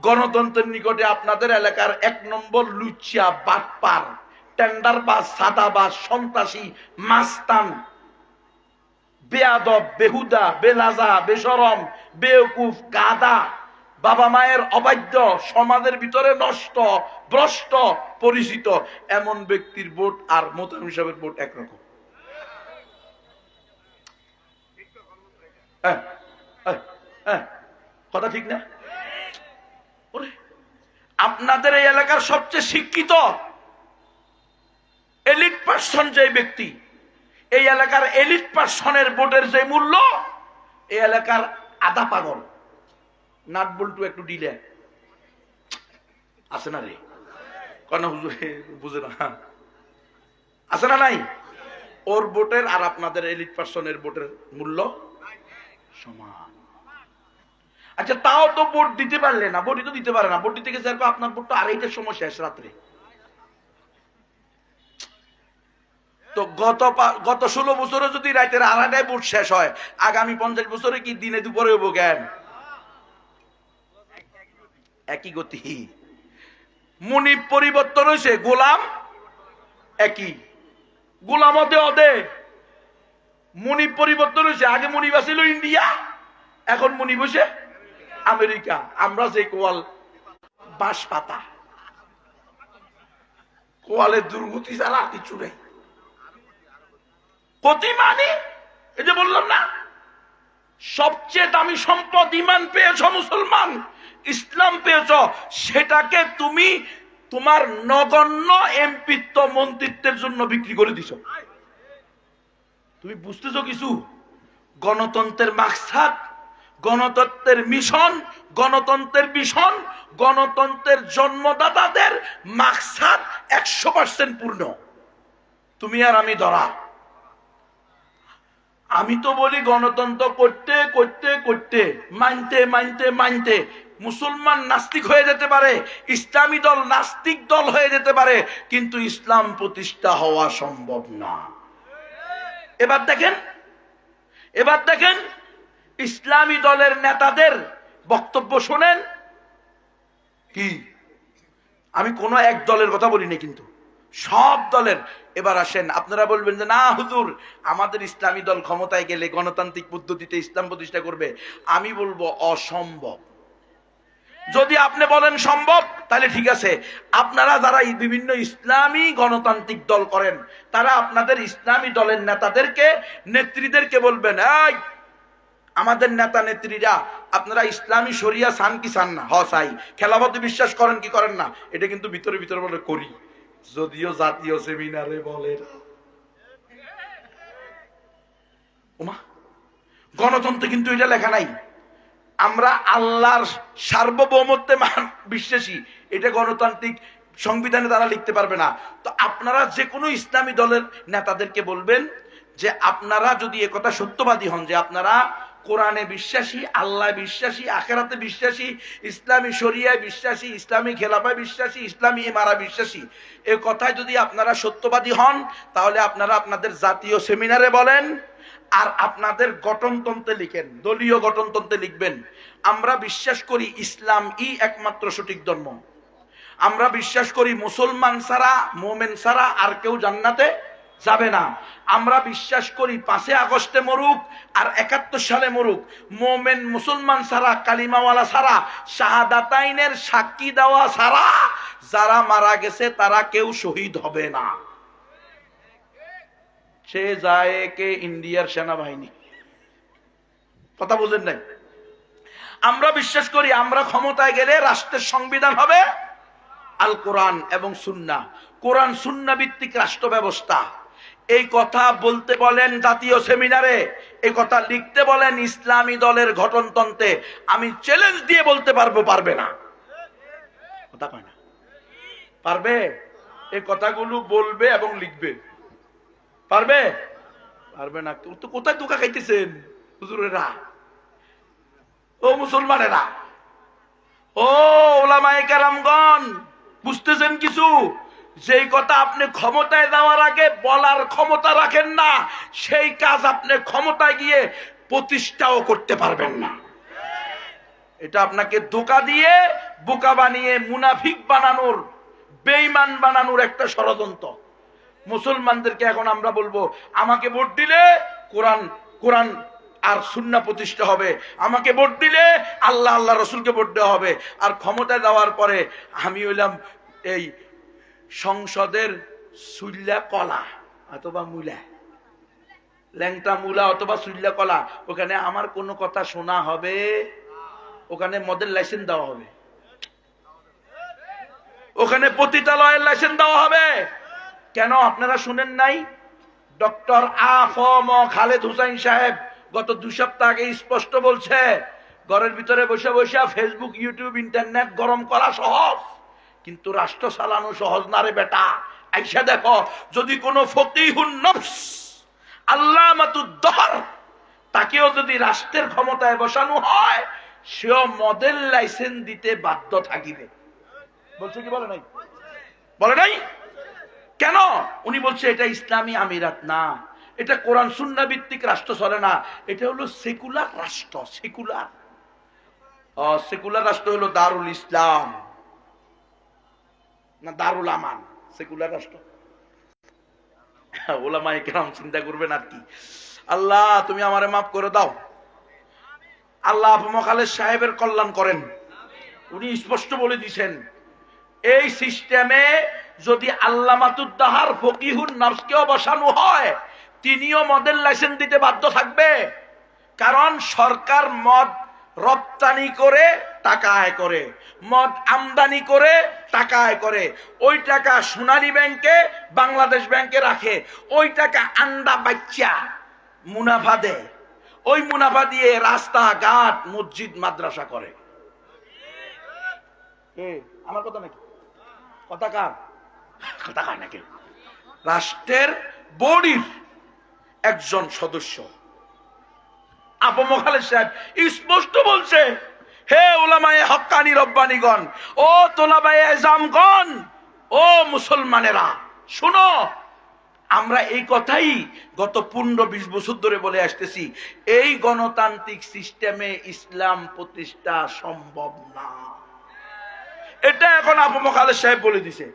গণতন্ত্রের নিকটে আপনাদের এলাকার 1 নম্বর লুচ্চা, বাটপার, টেন্ডারবাজ, সাদাবাজ, সন্ত্রাসী, মাস্তান, বেয়াদব, বেহুদা, বেলাজা, বেশরম, বেওকুফ, গাদা, বাবা মায়ের অবাধ্য, সমাজের ভিতরে নষ্ট, ভ্রষ্ট পরিচিত এমন ব্যক্তির ভোট আর মোতামিম সাহেবের ভোট একরকম। কথা ঠিক না? আপনাদের এই এলাকার সবচেয়ে শিক্ষিত এলিট পার্সন যে ব্যক্তি, এই এলাকার এলিট পার্সনের ভোটের যে মূল্য, এই এলাকার আধা পাগল, নাট বল্টু একটু ডিলে আছে না রে, কেন হুজুর বুঝে না, আছে না নাই? ওর ভোটের আর আপনাদের এলিট পার্সনের ভোটের মূল্য সমান। আচ্ছা তাও তো ভোট দিতে পারলে না, ভোটই তো দিতে পারে না, ভোট দিতে গেছে আপনার ভোটটা আড়াইটার সময় শেষ রাত্রে। তো গত 16 বছরে যদি রাতের আড়াইটায় ভোট শেষ হয়, আগামী 50 বছরে কি দিনে দুপুরে হবো জ্ঞান? একই গতি। মুনিব পরিবর্তন হয়েছে, গোলাম একই। গোলাম অদে অদে, মুনিব পরিবর্তন হয়েছে। আগে মুনিব ছিল ইন্ডিয়া, এখন মুনিব হয়েছে আমেরিকা। আমরা যে কোয়াল বাঁশ পাতা, কোয়ালের দুর্গতি ছাড়া কিছু নেই। গতি মানে এই যে বললাম না, সবচেয়ে দামি সম্পদ ইমান পেয়েছ মুসলমান, ইসলাম পেয়েছ, সেটাকে তুমি তোমার নগণ্য এমপিত্ব মন্ত্রিত্বের জন্য বিক্রি করে দিছ। তুমি বুঝতেছো কিছু? গণতন্ত্রের মাকসাদ, গণতন্ত্রের মিশন, গণতন্ত্রের মিশন, গণতন্ত্রের জন্মদাতাদের মাকসাদ 100% পূর্ণ। তুমি আর আমি ধরা। আমি তো বলি গণতন্ত্র করতে করতে করতে মানতে মানতে মানতে মুসলমান নাস্তিক হয়ে যেতে পারে, ইসলামী দল নাস্তিক দল হয়ে যেতে পারে, কিন্তু ইসলাম প্রতিষ্ঠা হওয়া সম্ভব না। এবার দেখেন ইসলামী দলের নেতাদের বক্তব্য শোনেন। কি, আমি কোনো এক দলের কথা বলিনি, কিন্তু সব দলের। এবার আসেন, আপনারা বলবেন যে না হুজুর, আমাদের ইসলামী দল ক্ষমতায় গেলে গণতান্ত্রিক পদ্ধতিতে ইসলাম প্রতিষ্ঠা করবে। আমি বলবো অসম্ভব। যদি আপনি বলেন সম্ভব, তাহলে ঠিক আছে। আপনারা যারা বিভিন্ন ইসলামী গণতান্ত্রিক দল করেন, তারা আপনাদের ইসলামী দলের নেতাদেরকে, নেত্রীদেরকে বলবেন, এই আমাদের নেতা নেত্রীরা, আপনারা ইসলামী শরিয়া চান কি চান না? হ চাই। খেলাফতে বিশ্বাস করেন কি করেন না? এটা কিন্তু ভিতরে ভিতরে বলে করি, যদিও জাতীয় সেমিনারে বলে। ওমা, গণতন্ত্রে কিন্তু এটা লেখা নাই। আমরা আল্লাহর সার্বভৌমত্বে বিশ্বাসী, এটা গণতান্ত্রিক সংবিধানে তারা লিখতে পারবে না। তো আপনারা যে কোনো ইসলামী দলের নেতাদেরকে বলবেন যে আপনারা যদি একথা সত্যবাদী হন যে আপনারা কোরআনে বিশ্বাসী, আল্লাহ বিশ্বাসী, আখেরাতে বিশ্বাসী, ইসলামী শরিয়ায় বিশ্বাসী, ইসলামী খেলাফায় বিশ্বাসী, ইসলামী ইমারা বিশ্বাসী, এ কথায় যদি আপনারা সত্যবাদী হন, তাহলে আপনারা আপনাদের জাতীয় সেমিনারে বলেন, আর আপনাদের গঠনতন্ত্রে লিখেন, দলীয় গঠনতন্ত্রে লিখবেন, আমরা বিশ্বাস করি ইসলাম একমাত্র সঠিক ধর্ম। আমরা বিশ্বাস করি মুসলমান ছাড়া, মোমেন ছাড়া আর কেউ জান্নাতে যাবে না। আমরা বিশ্বাস করি 5 আগস্টে মরুক আর 71 সালে মরুক, মোমেন মুসলমান ছাড়া, কালিমাওয়ালা ছাড়া, শাহাদাতাইনের সাক্ষী দেওয়া ছাড়া যারা মারা গেছে তারা কেউ শহীদ হবে না। সে যায় কে ইন্ডিয়ার সেনাবাহিনী। কথা বুঝেন নাই? আমরা বিশ্বাস করি আমরা ক্ষমতায় গেলে রাষ্ট্রের সংবিধান হবে আল কোরআন এবং সুন্নাহ, কোরআন সুন্নাহ ভিত্তিক রাষ্ট্র ব্যবস্থা। এই কথা বলতে বলেন জাতীয় সেমিনারে, এই কথা লিখতে বলেন ইসলামী দলের গঠনতন্ত্রে। আমি চ্যালেঞ্জ দিয়ে বলতে পারবো, পারবে না? কথা কয় না? পারবে? এই কথাগুলো বলবে এবং লিখবে, পারবে? পারবে না। তো কোথায় ধোঁকা খাইতেছেন হুজুরেরা, ও মুসলমানেরা, ও ওলামায়ে কেরামগণ, বুঝতেছেন কিছু? যেই কথা আপনি ক্ষমতায় যাওয়ার আগে বলার ক্ষমতা রাখেন না, সেই কাজ আপনি ক্ষমতায় গিয়ে প্রতিষ্ঠাও করতে পারবেন না। এটা আপনাকে ধোঁকা দিয়ে, বোকা বানিয়ে, মুনাফিক বানানোর, বেঈমান বানানোর একটা ষড়যন্ত্র। মুসলমানদেরকে এখন আমরা বলবো আমাকে ভোট দিলে কোরআন আর সুন্নাহ প্রতিষ্ঠা হবে, আমাকে ভোট দিলে আল্লাহ আল্লাহ রসুলকে ভোট দেওয়া হবে। আর ক্ষমতায় দেওয়ার পরে আমি হইলাম এই সংসদের সুল্লা কলা অথবা মূলা, ল্যাংটা মূলা অথবা সুল্লা কলা, ওখানে আমার কোনো কথা শোনা হবে, ওখানে মদের লাইসেন্স দেওয়া হবে, ওখানে পতিতালয়ের লাইসেন্স দেওয়া হবে। কেন আপনারা শুনেন নাই? ডক্টর আ.ফ.ম. খালেদ হুসাইন সাহেব গত 2 সপ্তাহ আগে স্পষ্ট বলছে, ঘরের ভিতরে বসে বসে ফেসবুক, ইউটিউব, ইন্টারনেট গরম করা সহজ, কিন্তু রাষ্ট্র চালানো সহজ না রে বেটা। আইসা দেখো, যদি কোনো ফকিহুন নফস আল্লামাতুদ্দহর তাকেও যদি রাষ্ট্রের ক্ষমতায় বসানো হয়, সেও মডেল লাইসেন্স দিতে বাধ্য থাকিবে। বলছে কি বলে নাই? বলে নাই কেন? উনি বলছে এটা ইসলামী আমিরাত না, এটা কোরআন সুন্নাহ ভিত্তিক রাষ্ট্র চলে না, এটা হলো সেকুলার রাষ্ট্র। সেকুলার সেকুলার রাষ্ট্র হলো দারুল ইসলাম না দারুল আমান। সেকুলার রাষ্ট্র ওলামায়ে কেরাম চিন্তা করবেন আর কি। আল্লাহ তুমি আমারে মাফ করে দাও। আল্লাহ আবু খালেদ সাহেবের কল্যাণ করেন। উনি স্পষ্ট বলে দিয়েছেন, এই সিস্টেমে যদি আল্লামাতুদ্দাহার ফকিহুন নফসকেও বসানো হয়, তিনিও মদের লাইসেন্স দিতে বাধ্য থাকবে। কারণ সরকার মদ রপ্তানি করে টাকা আয় করে, মদ আমদানি করে টাকা আয় করে, ওই টাকা সোনালী ব্যাংকে বাংলাদেশ ব্যাংকে রাখে, ওই টাকা আন্ডা বাচ্চা মুনাফা দেয়, ওই মুনাফা দিয়ে রাস্তাঘাট মসজিদ মাদ্রাসা করে। আমার কথা নাকি? কথা কার? কথা কার নাকি? রাষ্ট্রের বডির একজন সদস্য আবু খালেদ সাহেব স্পষ্ট বলছে, হে উলামায়ে হক্কানি রব্বানিগণ, ও তোলাবায়ে এজামগণ, ও মুসলমানেরা শুনো, আমরা এই কথাই গত 15-20 বছর ধরে বলে আসতেছি, এই গণতান্ত্রিক সিস্টেমে ইসলাম প্রতিষ্ঠা সম্ভব না। এটা এখন আবু খালেদ সাহেব বলে দিছে।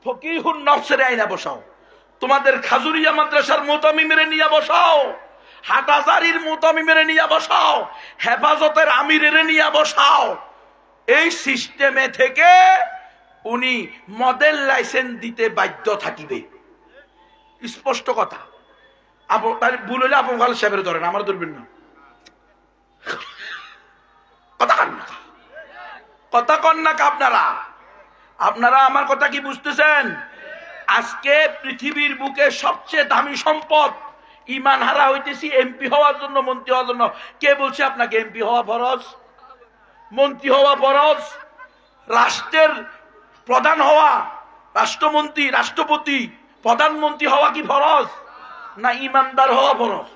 ফকিহুন নফসের আইনা বসাও, তোমাদের খাজুরিয়া মাদ্রাসার মুতামিমেরে নিয়ে বসাও, হাটাজারির মুতামিমেরে নিয়ে বসাও, হেফাজতের আমিরের নিয়ে বসাও। এই সিস্টেমে থেকে উনি মডেল লাইসেন্স দিতে বাধ্য থাকিবে। স্পষ্ট কথা। তার ভুল হলে আবু খালেদ সাহেবের ধরেন, আমার ধরবেন না। কথা কান না, কথা কন না আপনারা। আপনারা আমার কথা কি বুঝতেছেন? আজকে পৃথিবীর বুকে সবচেয়ে দামি সম্পদ ইমান হারা হইতেছি এমপি হওয়ার জন্য, মন্ত্রী হওয়ার জন্য। কে বলছে আপনাকে এমপি হওয়া ফরজ, মন্ত্রী হওয়া ফরজ? রাষ্ট্রের প্রধান হওয়া, রাষ্ট্রমন্ত্রী, রাষ্ট্রপতি, প্রধানমন্ত্রী হওয়া কি ফরজ না ইমানদার হওয়া ফরজ?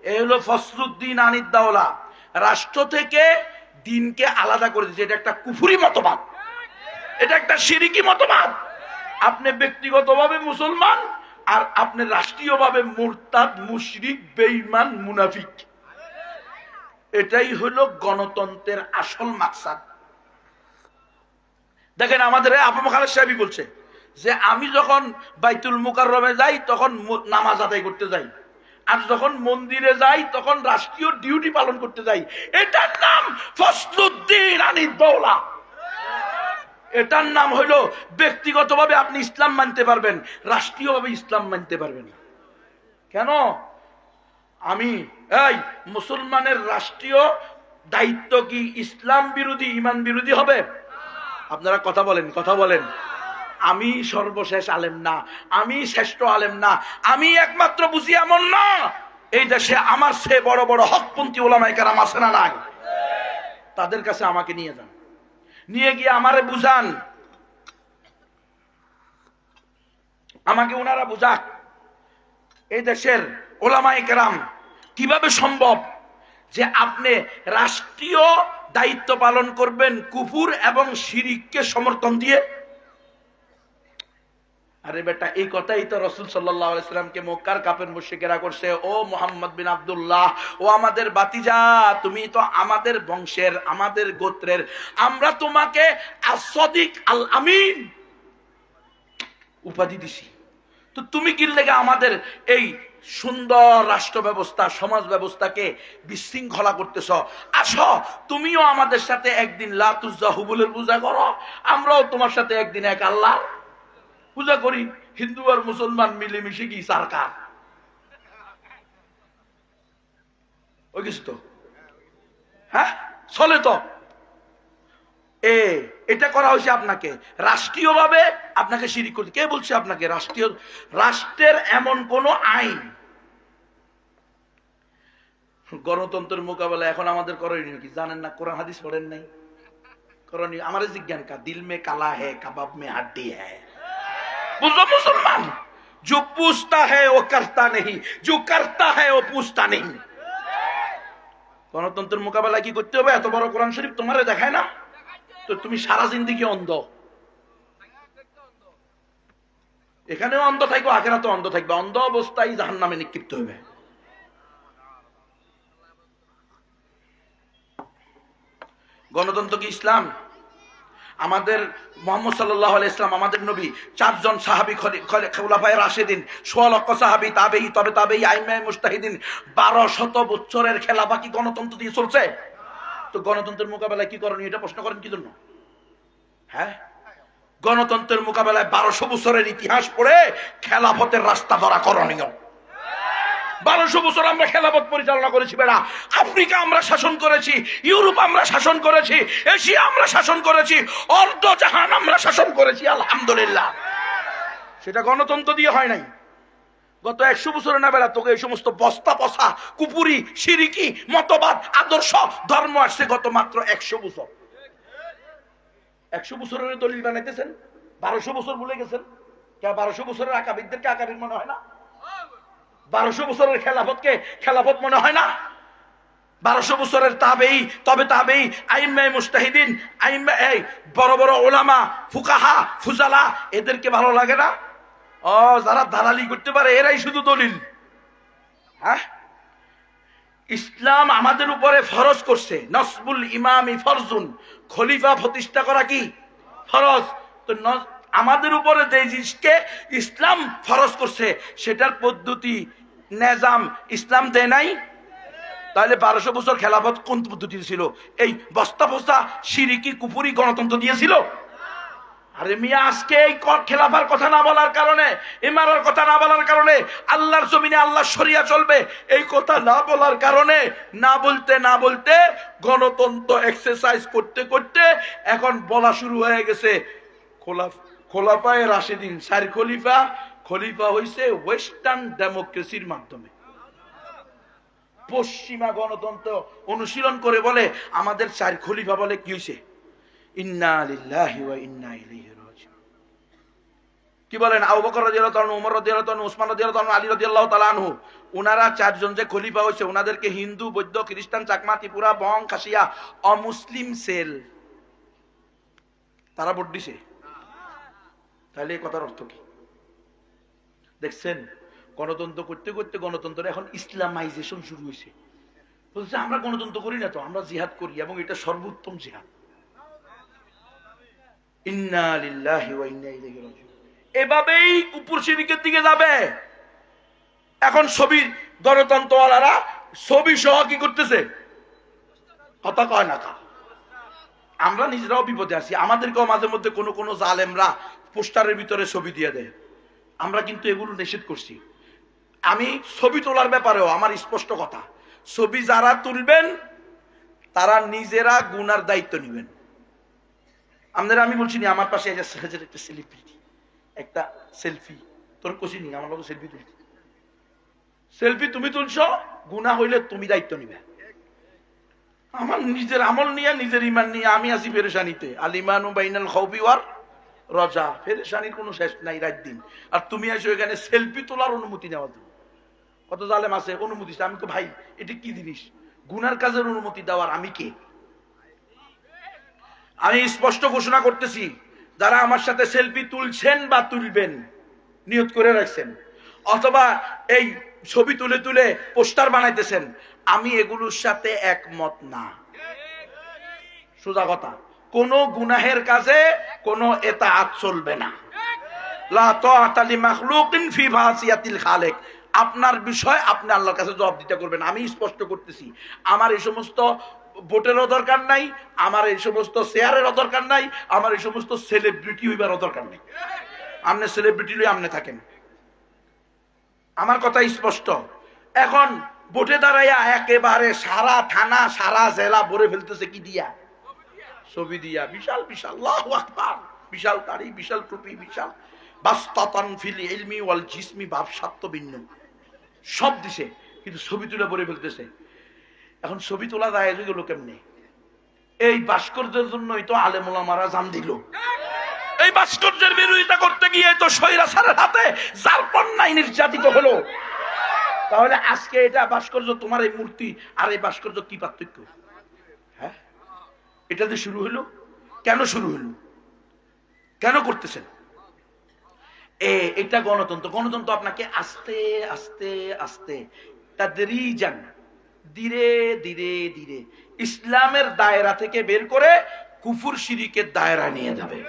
এ হলো ফসলুদ্দিন আনিদ্দাওলা। রাষ্ট্র থেকে দিনকে আলাদা করে দিয়েছে। এটা একটা কুফরি মতবাদ, এটা একটা শিরিকি মতবাদ। আপনি ব্যক্তিগতভাবে মুসলমান আর আপনি রাষ্ট্রীয়ভাবে মুরতাদ, মুশরিক, বেঈমান, মুনাফিক। এটাই হলো গণতন্ত্রের আসল মাকসাদ। দেখেন আমাদের আবু খালেদ সাহেবই বলছে যে আমি যখন বাইতুল মুকাররমে যাই তখন নামাজ আদায় করতে যাই, আর যখন মন্দিরে যাই তখন রাষ্ট্রীয় ডিউটি পালন করতে যাই। এটার নাম ফসলুদ্দিন আনিদ্দাওলা। এটার নাম হলো ব্যক্তিগতভাবে আপনি ইসলাম মানতে পারবেন, রাষ্ট্রীয়ভাবে ইসলাম মানতে পারবেন। কেন? আমি এই মুসলমানের রাষ্ট্রীয় দায়িত্ব কি ইসলাম বিরোধী, ইমান বিরোধী হবে? আপনারা কথা বলেন, কথা বলেন। আমি সর্বশেষ আলেম না, আমি শ্রেষ্ঠ আলেম না, আমি একমাত্র বুঝি এমন না। এই দেশে আমার সে বড় বড় হকপন্থী ওলামায়ে কেরাম আছে না নাই? তাদের কাছে আমাকে নিয়ে যান, নিয়ে গিয়ে আমারে বুঝান, আমাকে ওনারা বুঝাক এই দেশের ওলামায়ে কেরাম কিভাবে সম্ভব যে আপনি রাষ্ট্রীয় দায়িত্ব পালন করবেন কুফর এবং শিরিককে সমর্থন দিয়ে। আরে বেটা, এই কথাই তো রাসূল সাল্লাল্লাহু আলাইহি সাল্লামকে মক্কার কাফের মুশরিকেরা করছে। ও মুহাম্মদ বিন আব্দুল্লাহ, ও আমাদের বাতিজা, তুমি তো আমাদের বংশের, আমাদের গোত্রের, আমরা তোমাকে as-সাদিক আল আমিন উপাধি দিছি, তো তুমি কি লেগে আমাদের এই সুন্দর রাষ্ট্র ব্যবস্থা, সমাজ ব্যবস্থাকে বিশৃঙ্খলা করতেছ? আসো তুমিও আমাদের সাথে একদিন লা তুজাহুবুলের পূজা করো, আমরাও তোমার সাথে একদিন এক আল্লাহ পূজা করি। হিন্দু আর মুসলমান মিলেমিশে কি সরকার ওই কিছু তো হ্যাঁ চলে তো। এটা করা হয়েছে আপনাকে রাষ্ট্রীয়ভাবে আপনাকে শিরিক করতে। কে বলছে আপনাকে রাষ্ট্রের এমন কোন আইন গণতন্ত্রের মোকাবেলা এখন আমাদের করণীয় কি জানেন না? কোরআন হাদিস পড়েন নাই? করণীয় আমারে জিজ্ঞান কা দিল মে কালা है कबाब में हड्डी है। বুঝলো মুসলমান? जो पूछता है वो करता नहीं, जो करता है वो पूछता नहीं। গণতন্ত্রের মোকাবেলা কি করতে হবে? এত বড় কোরআন শরীফ তোমারে দেখায় না তো তুমি সারা জিন্দেগি অন্ধ। এখানেও অন্ধ থাকবে, আখেরাতেও অন্ধ থাকবে, অন্ধ অবস্থায় জাহান্নামে নিক্ষিপ্ত হবে। গণতন্ত্র কি ইসলাম? আমাদের মুহাম্মদ সাল্লাল্লাহু আলাইহি ইসলাম, আমাদের নবী, 4 জন সাহাবী খলিফায়ে রাশিদিন, 16 লক্ষ সাহাবী, তাবেঈ, তবে তাবেঈ, আইম্মায়ে মুজতাহিদিন, 1200 বছরের খেলাফা কি গণতন্ত্র দিয়ে চলছে? তো গণতন্ত্রের মোকাবেলায় কি করণীয় এটা প্রশ্ন করেন কি জন্য? হ্যাঁ, গণতন্ত্রের মোকাবেলায় 1200 বছরের ইতিহাস পড়ে খেলাফতের রাস্তা ধরা করণীয়। 1200 বছর আমরা খেলাফত পরিচালনা করেছি বেড়া। আফ্রিকা আমরা শাসন করেছি, ইউরোপ আমরা শাসন করেছি, এশিয়া আমরা শাসন করেছি, অর্ধ জাহান আমরা শাসন করেছি, আলহামদুলিল্লাহ। সেটা গণতন্ত্র দিয়ে হয় নাই। গত 100 বছরে না বেড়া তোকে এই সমস্ত বস্তা পচা কুপুরি শিরিকি মতবাদ আদর্শ ধর্ম আসছে গত মাত্র 100 বছর। 100 বছরের দলিল বানাইতেছেন, 1200 বছর ভুলে গেছেন। 1200 বছরের আকাবিরদেরকে আকাবির মনে হয় না? 1200 বছরের খেলাফতকে খেলাফত মনে হয় না? 1200 বছরের তাবেঈ, তবে তাবেঈ, আইম্মায়ে মুজতাহিদিন, এই বড় বড় উলামা, ফুকাহা, ফুজালা, এদেরকে ভালো লাগে না? ও যারা দালালি করতে পারে এরাই শুধু দলিল। হ্যাঁ, ইসলাম আমাদের উপরে ফরজ করছে, নসবুল ইমামি ফরজুন, খলিফা প্রতিষ্ঠা করা কি ফরজ। তো আমাদের উপরে যে জিনিসকে ইসলাম ফরজ করছে সেটার পদ্ধতি নিজাম ইসলাম দেয় নাই। তাহলে 1200 বছর খেলাফত কোন পদ্ধতি ছিল? এই বস্তা বস্তা শিরিকি কুফরি গণতন্ত্র দিয়েছিল? আরে মিয়া, আজকে এই খেলাফার কথা না বলার কারণে, ইমারার কথা না বলার কারণে, আল্লাহর জমিনে আল্লাহর শরিয়া চলবে এই কথা না বলার কারণে, না বলতে গণতন্ত্র এক্সারসাইজ করতে করতে এখন বলা শুরু হয়ে গেছে খোলাফায়ে রাশিদিন, 4 খলিফা হইছে ওয়েস্টার্ন ডেমোক্রেসির মাধ্যমে। পশ্চিমা গণতন্ত্র অনুশীলন করে বলে আমাদের 4 খলিফা বলে কি হইছে? ইন্না লিল্লাহি ওয়া ইন্না ইলাইহি রাজিউন। কি বলেন? আবু বকর রাদিয়াল্লাহু তাআলা, ওমর রাদিয়াল্লাহু তাআলা, ওসমান রাদিয়াল্লাহু তাআলা, আলী রাদিয়াল্লাহু তাআলা আনহু, ওনারা 4 জন যে খলিফা হইছে ওনাদেরকে হিন্দু, বৌদ্ধ, খ্রিস্টান, চাকমা, ত্রিপুরা, বং, খাসিয়া, অমুসলিম সেল তারা ভোট দিছে। তাহলে এই কথার অর্থ কি? দেখছেন, গণতন্ত্র করতে করতে গণতন্ত্র এখন ইসলামাইজেশন শুরু হয়েছে। বলছে আমরা গণতন্ত্র করি না তো, আমরা জিহাদ করি, এবং এটা সর্বোত্তম জিহাদ। ইন্না লিল্লাহি ওয়া ইন্না ইলাইহি রাজিউন। এভাবেই উপর শিরিকের দিকে যাবে। এখন ছবি গণতন্ত্রওয়ালারা ছবি সহ কি করতেছে? কথা কয় না কা। আমরা নিজেরাও বিপদে আছি। আমাদেরকেও মাঝে মধ্যে কোনো জালেমরা পোস্টারের ভিতরে ছবি দিয়ে দেয়। আমরা কিন্তু এগুলো নিষেধ করছি। আমি ছবি তোলার ব্যাপারেও আমার স্পষ্ট কথা, ছবি যারা তুলবেন তারা নিজেরা গুনার দায়িত্ব নেবেন। আপনারা আমি বলছি না, আমার পাশে একটা সেলিব্রিটি, একটা সেলফি তোর কষি নি, আমার লোক সেলফি তুলছি। সেলফি তুমি তুলছ, গুনাহ হইলে তুমি দায়িত্ব নিবে। আমার নিজের আমল নিয়ে, নিজের ইমান নিয়ে আমি আছি পেরেশানিতে। আল ইমানু বাইনাল খাউফি ওয়ার রজা, পেরেশানির কোনো শেষ নাই রাত দিন। আর তুমি আসো এখানে সেলফি তোলার অনুমতি নেওয়ার জন্য। কত জালেম আছে অনুমতি। আমি তো ভাই এটা কি জিনিস? গুনার কাজের অনুমতি দেওয়ার আমি কে? আমি স্পষ্ট ঘোষণা করতেছি, যারা আমার সাথে সেলফি তুলছেন বা তুলবেন নিয়ত করে রাখছেন, অথবা এই ছবি তুলে তুলে পোস্টার বানাইতেছেন, আমি এগুলোর সাথে একমত না। সোজা কথা, কোন গুনাহের কাজে কোনো এতাআত চলবে না। লা তাআতা লিমাখলুকিন ফি মাসিয়াতিল খালিক। আপনার বিষয় আপনি আল্লাহর কাছে জবাব দিতে করবেন। আমি স্পষ্ট করতেছি, আমার এই সমস্ত ভোটেরও দরকার নাই, আমার এই সমস্ত শেয়ারেরও দরকার নাই, আমার এই সমস্ত সেলিব্রিটি হইবারও দরকার নেই। আপনি সেলিব্রিটি লই আপনি থাকেন, আমার কথা স্পষ্ট। এখন ভোটে দাঁড়াইয়া একেবারে সারা থানা সারা জেলা ভরে ফেলতেছে কি দিয়া? ছবি দিয়া। বিশাল বিশাল, আল্লাহু আকবার, বিশাল দাড়ি, বিশাল টুপি, বিশাল বাস্তাতান ফিল ইলমি ওয়াল জিসমি, ভাব সাত্য ভিন্ন সব দিছে, কিন্তু ছবি তুলে ভরে ফেলতেছে। এখন ছবি তোলা যায় গেল কেমনি? এই ভাস্কর্যের জন্যই তো আলেম ওলামারা জান দিল। এই ভাস্কর্যের বিরোধিতা করতে গিয়ে তো স্বৈরাচারের হাতে জারপন্নাই নির্যাতিত হলো। তাহলে আজকে এটা ভাস্কর্য, তোমার এই মূর্তি আর এই ভাস্কর্য কি পার্থক্য? হ্যাঁ, এটা যে শুরু হলো, কেন শুরু হলো, কেন করতেছেন? এটা গণতন্ত্র। গণতন্ত্র আপনাকে আস্তে আস্তে আস্তে তাদেরই যান ধীরে ধীরে ধীরে ইসলামের দায়রা থেকে বের করে কুফর শিরিকের দায়রা নিয়ে যাবে।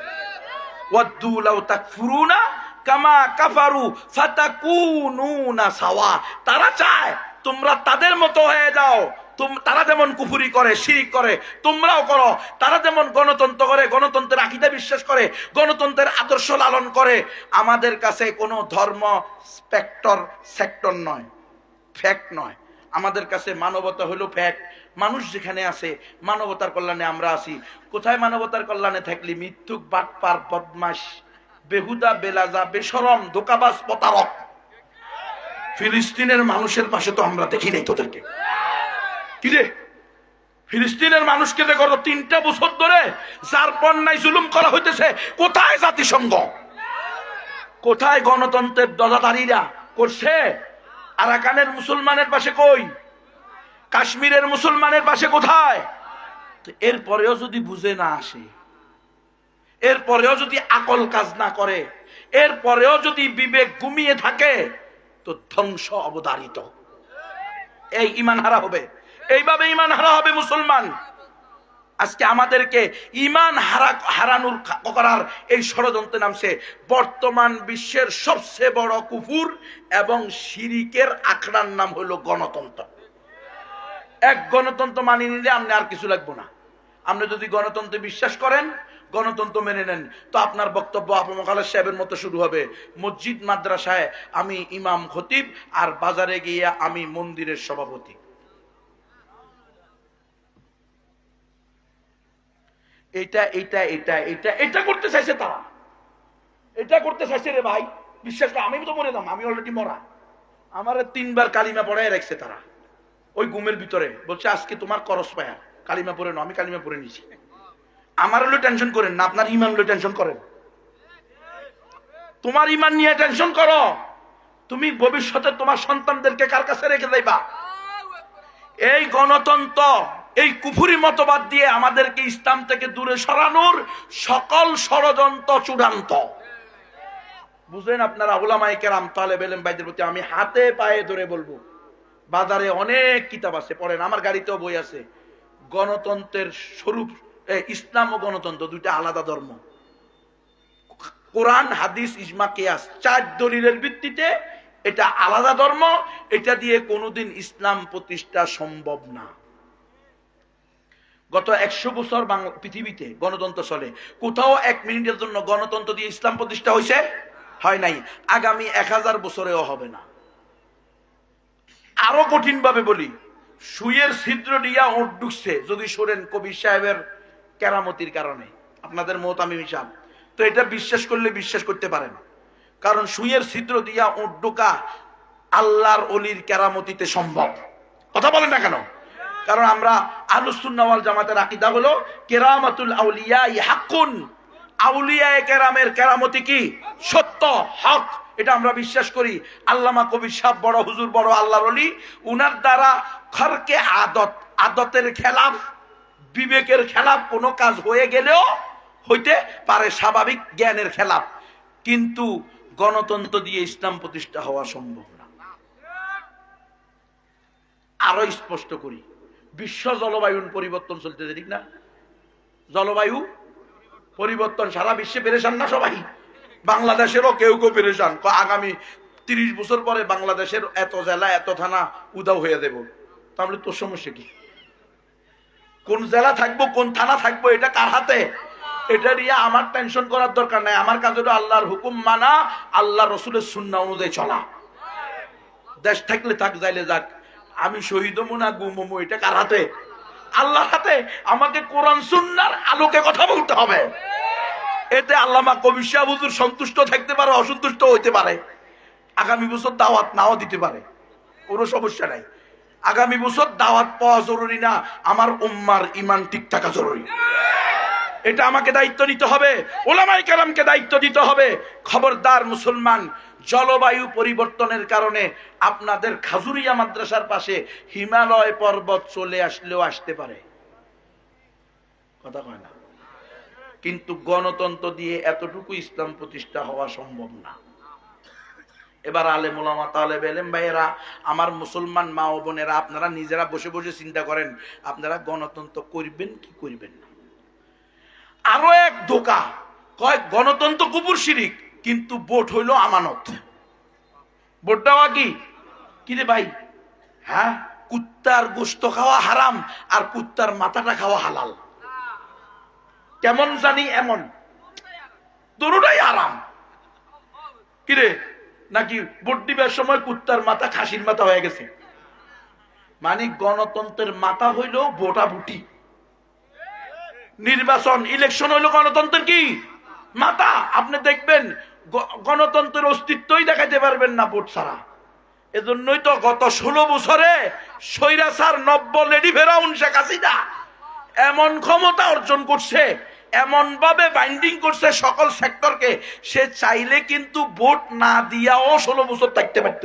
ওয়াদ্দু লাউ তাকফুরুনা কামা কাফারু ফাতাকুনুনা সাওয়া। তারা চায় তোমরা তাদের মতো হয়ে যাও। তারা যেমন কুফরি করে, শিরিক করে, তোমরাও করো। তারা যেমন গণতন্ত্র করে, গণতন্ত্রের আকীদা বিশ্বাস করে, গণতন্ত্রের আদর্শ লালন করে। আমাদের কাছে কোনো ধর্ম সেক্টর নয়, ফ্যাক্ট নয়। আমাদের কাছে মানবতা হলো ফ্যাক্ট। মানুষ যেখানে আছে মানবতার কল্যাণে আমরা আছি। কোথায় মানবতার কল্যাণে থাকলি? মিথ্যুক, বাটপার, বদমাশ, বেহুদা, বেলাজা, বেশরম, ধোঁকাবাজ, প্রতারক। ফিলিস্তিনের মানুষের পাশে তো আমরা দেখি নাই তোদেরকে। কি রে, ফিলিস্তিনের মানুষকে দেখো 3টা বছর ধরে যার পণ্যায় জুলুম করা হইতেছে। কোথায় জাতিসংঘ? কোথায় গণতন্ত্রের দজাদারীরা করছে? আরাকানের মুসলমানের পাশে কই? কাশ্মীরের মুসলমানের পাশে কোথায়? এরপরেও যদি বুঝে না আসে, এরপরেও যদি আকল কাজ না করে, এরপরেও যদি বিবেক ঘুমিয়ে থাকে, তো ধ্বংস অবধারিত। এই ঈমান হারা হবে, এইভাবে ঈমান হারা হবে মুসলমান। আজকে আমাদেরকে ঈমান হারানোর করার এই ষড়যন্ত্রে নামছে। বর্তমান বিশ্বের সবচেয়ে বড় কুফর এবং শিরিকের আখড়ার নাম হলো গণতন্ত্র। এক গণতন্ত্র মানিয়ে নিলে আপনি আর কিছু লাগবে না। আপনি যদি গণতন্ত্রে বিশ্বাস করেন, গণতন্ত্র মেনে নেন, তো আপনার বক্তব্য আপনার মোকালের সাহেবের মতো শুরু হবে। মসজিদ মাদ্রাসায় আমি ইমাম খতিব, আর বাজারে গিয়ে আমি মন্দিরের সভাপতি। এটা এটা এটা এটা এটা করতে চাইছে তারা, এটা করতে চাইছে রে ভাই। বিশ্বাস করে, আমি তো মরে দাম, আমি অলরেডি মরা। আমার 3বার কালিমা পড়ায় রাখছে তারা ওই ঘুমের ভিতরে। বলছে আজকে তোমার করস পায়া, কালিমা পড়ে নাও। আমি কালিমা পড়ে নিছি। আমার হলো টেনশন করেন না, আপনার ইমান হলো টেনশন করেন। তোমার ইমান নিয়ে টেনশন করো। তুমি ভবিষ্যতে তোমার সন্তানদেরকে কার কাছে রেখে যাইবা? এই গণতন্ত্র, এই কুফুরি মতবাদ দিয়ে আমাদেরকে ইসলাম থেকে দূরে সরানোর সকল ষড়যন্ত্র চূড়ান্ত। বুঝলেন আপনারা? উলামায়ে কেরাম, তালেব ইলম ভাইদের প্রতি আমি হাতে পায়ে ধরে বলবো, বাজারে অনেক কিতাব আছে, পড়েন। আমার গাড়িতেও বই আছে। গণতন্ত্রের স্বরূপ, ইসলাম ও গণতন্ত্র দুইটা আলাদা ধর্ম। কোরআন, হাদিস, ইজমা, কিয়াস 4 দলিলের ভিত্তিতে এটা আলাদা ধর্ম। এটা দিয়ে কোনোদিন ইসলাম প্রতিষ্ঠা সম্ভব না। গত 100 বছর পৃথিবীতে গণতন্ত্র চলে। কোথাও 1 মিনিটের জন্য গণতন্ত্র দিয়ে ইসলাম প্রতিষ্ঠা হয়েছে? হয় নাই। আগামী 1000 বছরেও হবে না। আরো কঠিন ভাবে বলি, সুইয়ের ছিদ্র দিয়া ওট ঢুকছে যদি শোনেন কবির সাহেবের কেরামতির কারণে, আপনাদের মত আমি হিসাব তো এটা বিশ্বাস করলে বিশ্বাস করতে পারেন। কারণ সুইয়ের ছিদ্র দিয়া ওট ঢোকা আল্লাহর ওলির কেরামতিতে সম্ভব। কথা বলেন না কেন? কারণ আমরা আহলুস সুন্নাহ ওয়াল জামাতের আকীদা হলো কেরামাতুল আউলিয়া হাক্কুন। আউলিয়ায়ে কেরামের কেরামতি কি? সত্য, হক। এটা আমরা বিশ্বাস করি। আল্লামা কবির সাহেব বড় হুজুর, বড় আল্লাহর ওলি। উনার দ্বারা খরকে আদতের খেলাফ, বিবেকের খেলাফ কোনো কাজ হয়ে গেলেও হইতে পারে, স্বাভাবিক জ্ঞানের খেলাফ। কিন্তু গণতন্ত্র দিয়ে ইসলাম প্রতিষ্ঠা হওয়া সম্ভব না। আরো স্পষ্ট করি, বিশ্ব জলবায়ুর পরিবর্তন চলতেছে, ঠিক না? জলবায়ু পরিবর্তন, সারা বিশ্বে পেরেশান না সবাই? বাংলাদেশেরও কেউ কেউ পেরেশান। আগামী 30 বছর পরে বাংলাদেশের এত জেলা, এত থানা উধাও হয়ে দেব। তাহলে তোর সমস্যা কি? কোন জেলা থাকবো, কোন থানা থাকবো, এটা কার হাতে? এটা নিয়ে আমার টেনশন করার দরকার নাই। আমার কাজ হলো আল্লাহর হুকুম মানা, আল্লাহ রসুলের সুন্নাহ অনুযায়ী চলা। দেশ থাকলে থাক, যাইলে যাক। আমি শহীদ হবো না গুম হবো, এটা কার হাতে? আল্লাহর হাতে। আমাকে কোরআন সুন্নাহর আলোকে কথা বলতে হবে। এতে আল্লামা কবির সাহেব হুজুর সন্তুষ্ট থাকতে পারে, অসন্তুষ্ট হইতে পারে। আগামী বছর দাওয়াত নাও দিতে পারে, কোনো সমস্যা নাই। আগামী বছর দাওয়াত পাওয়া জরুরি না, আমার উম্মার ঈমান ঠিক থাকা জরুরি। এটা আমাকে দায়িত্ব নিতে হবে, ওলামায়ে কেরামকে দায়িত্ব দিতে হবে। খবরদার মুসলমান, জলবায়ু পরিবর্তনের কারণে আপনাদের খাজুরিয়া মাদ্রাসার পাশে হিমালয় পর্বত চলে আসলেও আসতে পারে, কথা কয় না। কিন্তু গণতন্ত্র দিয়ে এতটুকু ইসলাম প্রতিষ্ঠা হওয়া সম্ভব না। এবার আলেম ওলামা তালেব ইলম ভাইয়েরা, আমার মুসলমান মা ও বোনেরা, আপনারা নিজেরা বসে বসে চিন্তা করেন আপনারা গণতন্ত্র করবেন কি করবেন না। আরো এক ধোঁকা, কয় গণতন্ত্র কুফর শিরিক, কিন্তু ভোট হইল আমানত। ভোট দেওয়া কি রে ভাই? হ্যাঁ, কুত্তার গোশত খাওয়া হারাম আর কুত্তার মাথাটা খাওয়া হালাল। কেমন জানি এমন, দুটোটাই হারাম। কিরে, নাকি ভোট দিবার সময় কুত্তার মাথা খাসির মাথা হয়ে গেছে? মানে গণতন্ত্রের মাথা হইল ভোটাভুটি। নির্বাচন, ইলেকশন হইল গণতন্ত্রের কি মাথা। আপনি দেখবেন গণতন্ত্রের অস্তিত্বই দেখাতে পারবেন না ভোট ছাড়া। এজন্যই তো গত 16 বছরে স্বৈরাচার নব্য লেডি ফেরাউন শেখ হাসিনা এমন ক্ষমতা অর্জন করছে, এমন ভাবে বাইন্ডিং করছে সকল সেক্টরকে, সে চাইলে কিন্তু ভোট না দিয়াও 16 বছর থাকতে পারত।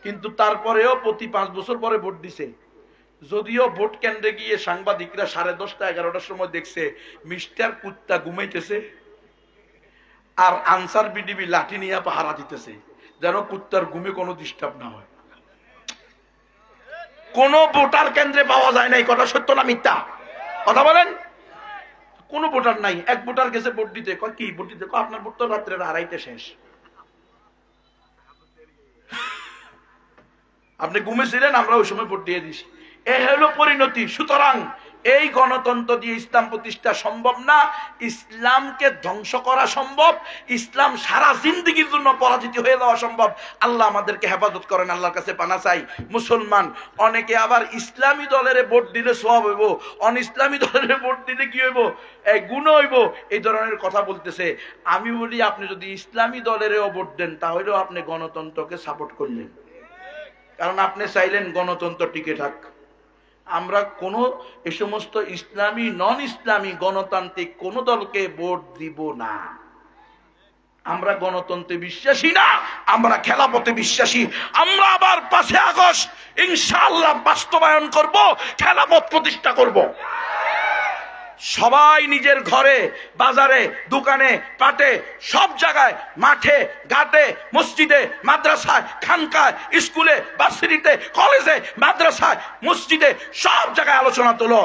কিন্তু তারপরেও প্রতি 5 বছর পরে ভোট দিছে। যদিও ভোট কেন্দ্রে গিয়ে সাংবাদিকরা 10:30 11টার সময় দেখছে মিস্টার কুত্তা ঘুমাইতেছে আর আনসার বিডিবি লাঠি নিয়ে পাহারা দিতেছে, যেন কুত্তার ঘুমে কোনো ডিস্টার্ব না হয়। কোন ভোটার কেন্দ্রে পাওয়া যায় নাই, কথা সত্য না মিথ্যা? কথা বলেন। কোন ভোটার নাই। এক ভোটার গেছে ভোট দিতে, কয় কি ভোট দিতে? আপনার ভোট তো রাত্রে 2:30 শেষ। আপনি ঘুমেছিলেন, আমরা ওই সময় ভোট দিয়ে দিছি। এই হলো পরিণতি। সুতরাং এই গণতন্ত্র দিয়ে ইসলাম প্রতিষ্ঠা সম্ভব না, ইসলামকে ধ্বংস করা সম্ভব, ইসলাম সারা জিন্দেগির জন্য পরাজিত হয়ে যাওয়া সম্ভব। আল্লাহ আমাদেরকে হেফাজত করেন, আল্লাহর কাছে পানা চাই। মুসলমান অনেকে আবার ইসলামী দলের ভোট দিলে সওয়াব হইব, অন ইসলামী দলের ভোট দিলে কি হইব, এই গুনাহ হইব, এই ধরনের কথা বলতেছে। আমি বলি, আপনি যদি ইসলামী দলেরও ভোট দেন তাহলেও আপনি গণতন্ত্রকে সাপোর্ট করলেন, কারণ আপনি চাইলেন গণতন্ত্র টিকে থাক। আমরা কোন এই সমস্ত ইসলামী নন ইসলামী গণতান্ত্রিক কোন দলকে ভোট দিব না। আমরা গণতন্ত্রে বিশ্বাসী না, আমরা খেলাফতে বিশ্বাসী। আমরা আবার 5 আগস্ট ইনশাআল্লাহ বাস্তবায়ন করব, খেলাফত প্রতিষ্ঠা করব। সবাই নিজের ঘরে, বাজারে, দোকানে, পাটে, সব জায়গায়, মাঠে, ঘাটে, মসজিদে, মাদ্রাসায়, খানকায়, স্কুলে, ভার্সিটিতে, কলেজে, মাদ্রাসায়, মসজিদে, সব জায়গায় আলোচনা তোলো,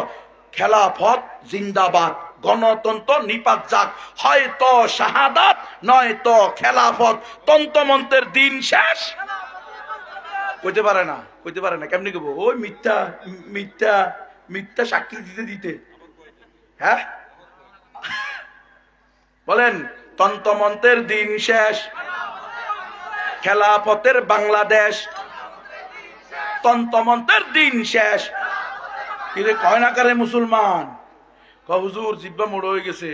খেলাফত জিন্দাবাদ, গণতন্ত্র নিপাত যাক, হয়তো শাহাদাত নয়তো খেলাফত, তন্ত্রমন্ত্রের দিন শেষ। কইতে পারে না, কইতে পারে না, কেমনি কইব? ওই মিথ্যা মিথ্যা মিথ্যা সাক্ষী দিতে দিতে। হ্যাঁ বলেন, তন্ত্রমন্ত্রের দিন শেষ, খেলাফতের বাংলাদেশ, তন্ত্রমন্ত্রের দিন শেষ। কিরে কয় না কারে মুসলমান? হুজুর জিব্বা মোড় হয়ে গেছে,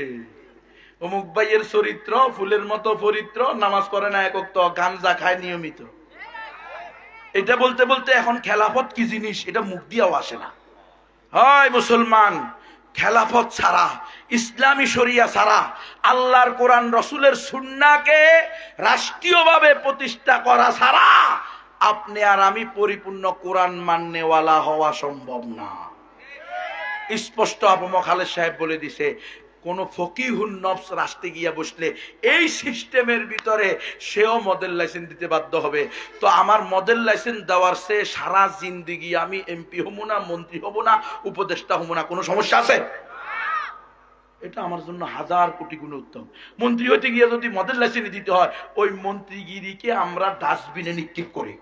অমুক ভাইয়ের চরিত্র ফুলের মতো পবিত্র, নামাজ পড়ে না এক ওয়াক্ত, গাঞ্জা খায় নিয়মিত। এটা বলতে বলতে এখন খেলাফত কি জিনিস এটা মুখ দিয়েও আসে না। হয় মুসলমান, খেলাফত ছাড়া, ইসলামী শরিয়া ছাড়া, আল্লাহর কোরআন রসুলের সুন্নাহকে রাষ্ট্রীয়ভাবে প্রতিষ্ঠা করা ছাড়া আপনি আর আমি পরিপূর্ণ কোরআন মাননেওয়ালা হওয়া সম্ভব না। স্পষ্ট আবু খালেদ সাহেব বলে দিছে, কোন ফকিহুন নফস রাস্তে গিয়া বসলে এই সিস্টেমের ভিতরে সেও মডেল লাইসেন্স দিতে বাধ্য হবে। তো আমার মডেল লাইসেন্স দেওয়ার সে সারা জিন্দেগি আমি এমপি হব না, মন্ত্রী হব না, উপদেষ্টা হব না, কোনো সমস্যা আছে? এটা আমার জন্য 1000 কোটি গুণ উত্তম। মন্ত্রী হইতে গিয়ে যদি মডেল লাইসেন্স দিতে হয়, ওই মন্ত্রীগিরিকে আমরা ডাস্টবিনে নিক্ষেপ করি।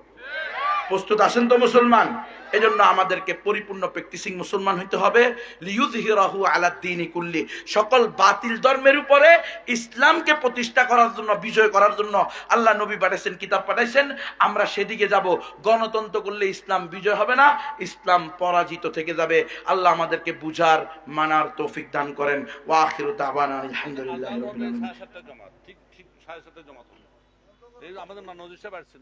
প্রস্তুত আছেন তো মুসলমান? এজন্য আমাদেরকে পরিপূর্ণ প্র্যাকটিসিং মুসলমান হইতে হবে। লিইয়ুযহিরাহু আলা দ্বীনি কুল্লি, সকল বাতিল ধর্মের উপরে ইসলামকে প্রতিষ্ঠা করার জন্য, বিজয় করার জন্য আল্লাহ নবী পাঠাইছেন, কিতাব পাঠাইছেন। আমরা সেদিকে যাব। গণতন্ত্র করলে ইসলাম বিজয় হবে না, ইসলাম পরাজিত থেকে যাবে। আল্লাহ আমাদেরকে বুঝার মানার তৌফিক দান করেন। ওয়া আখিরু দাওয়ানা আলহামদুলিল্লাহি রাব্বিল আলামিন। ঠিক 7:30 জমাত। এই আমাদের নজির সাহেব আসছেন।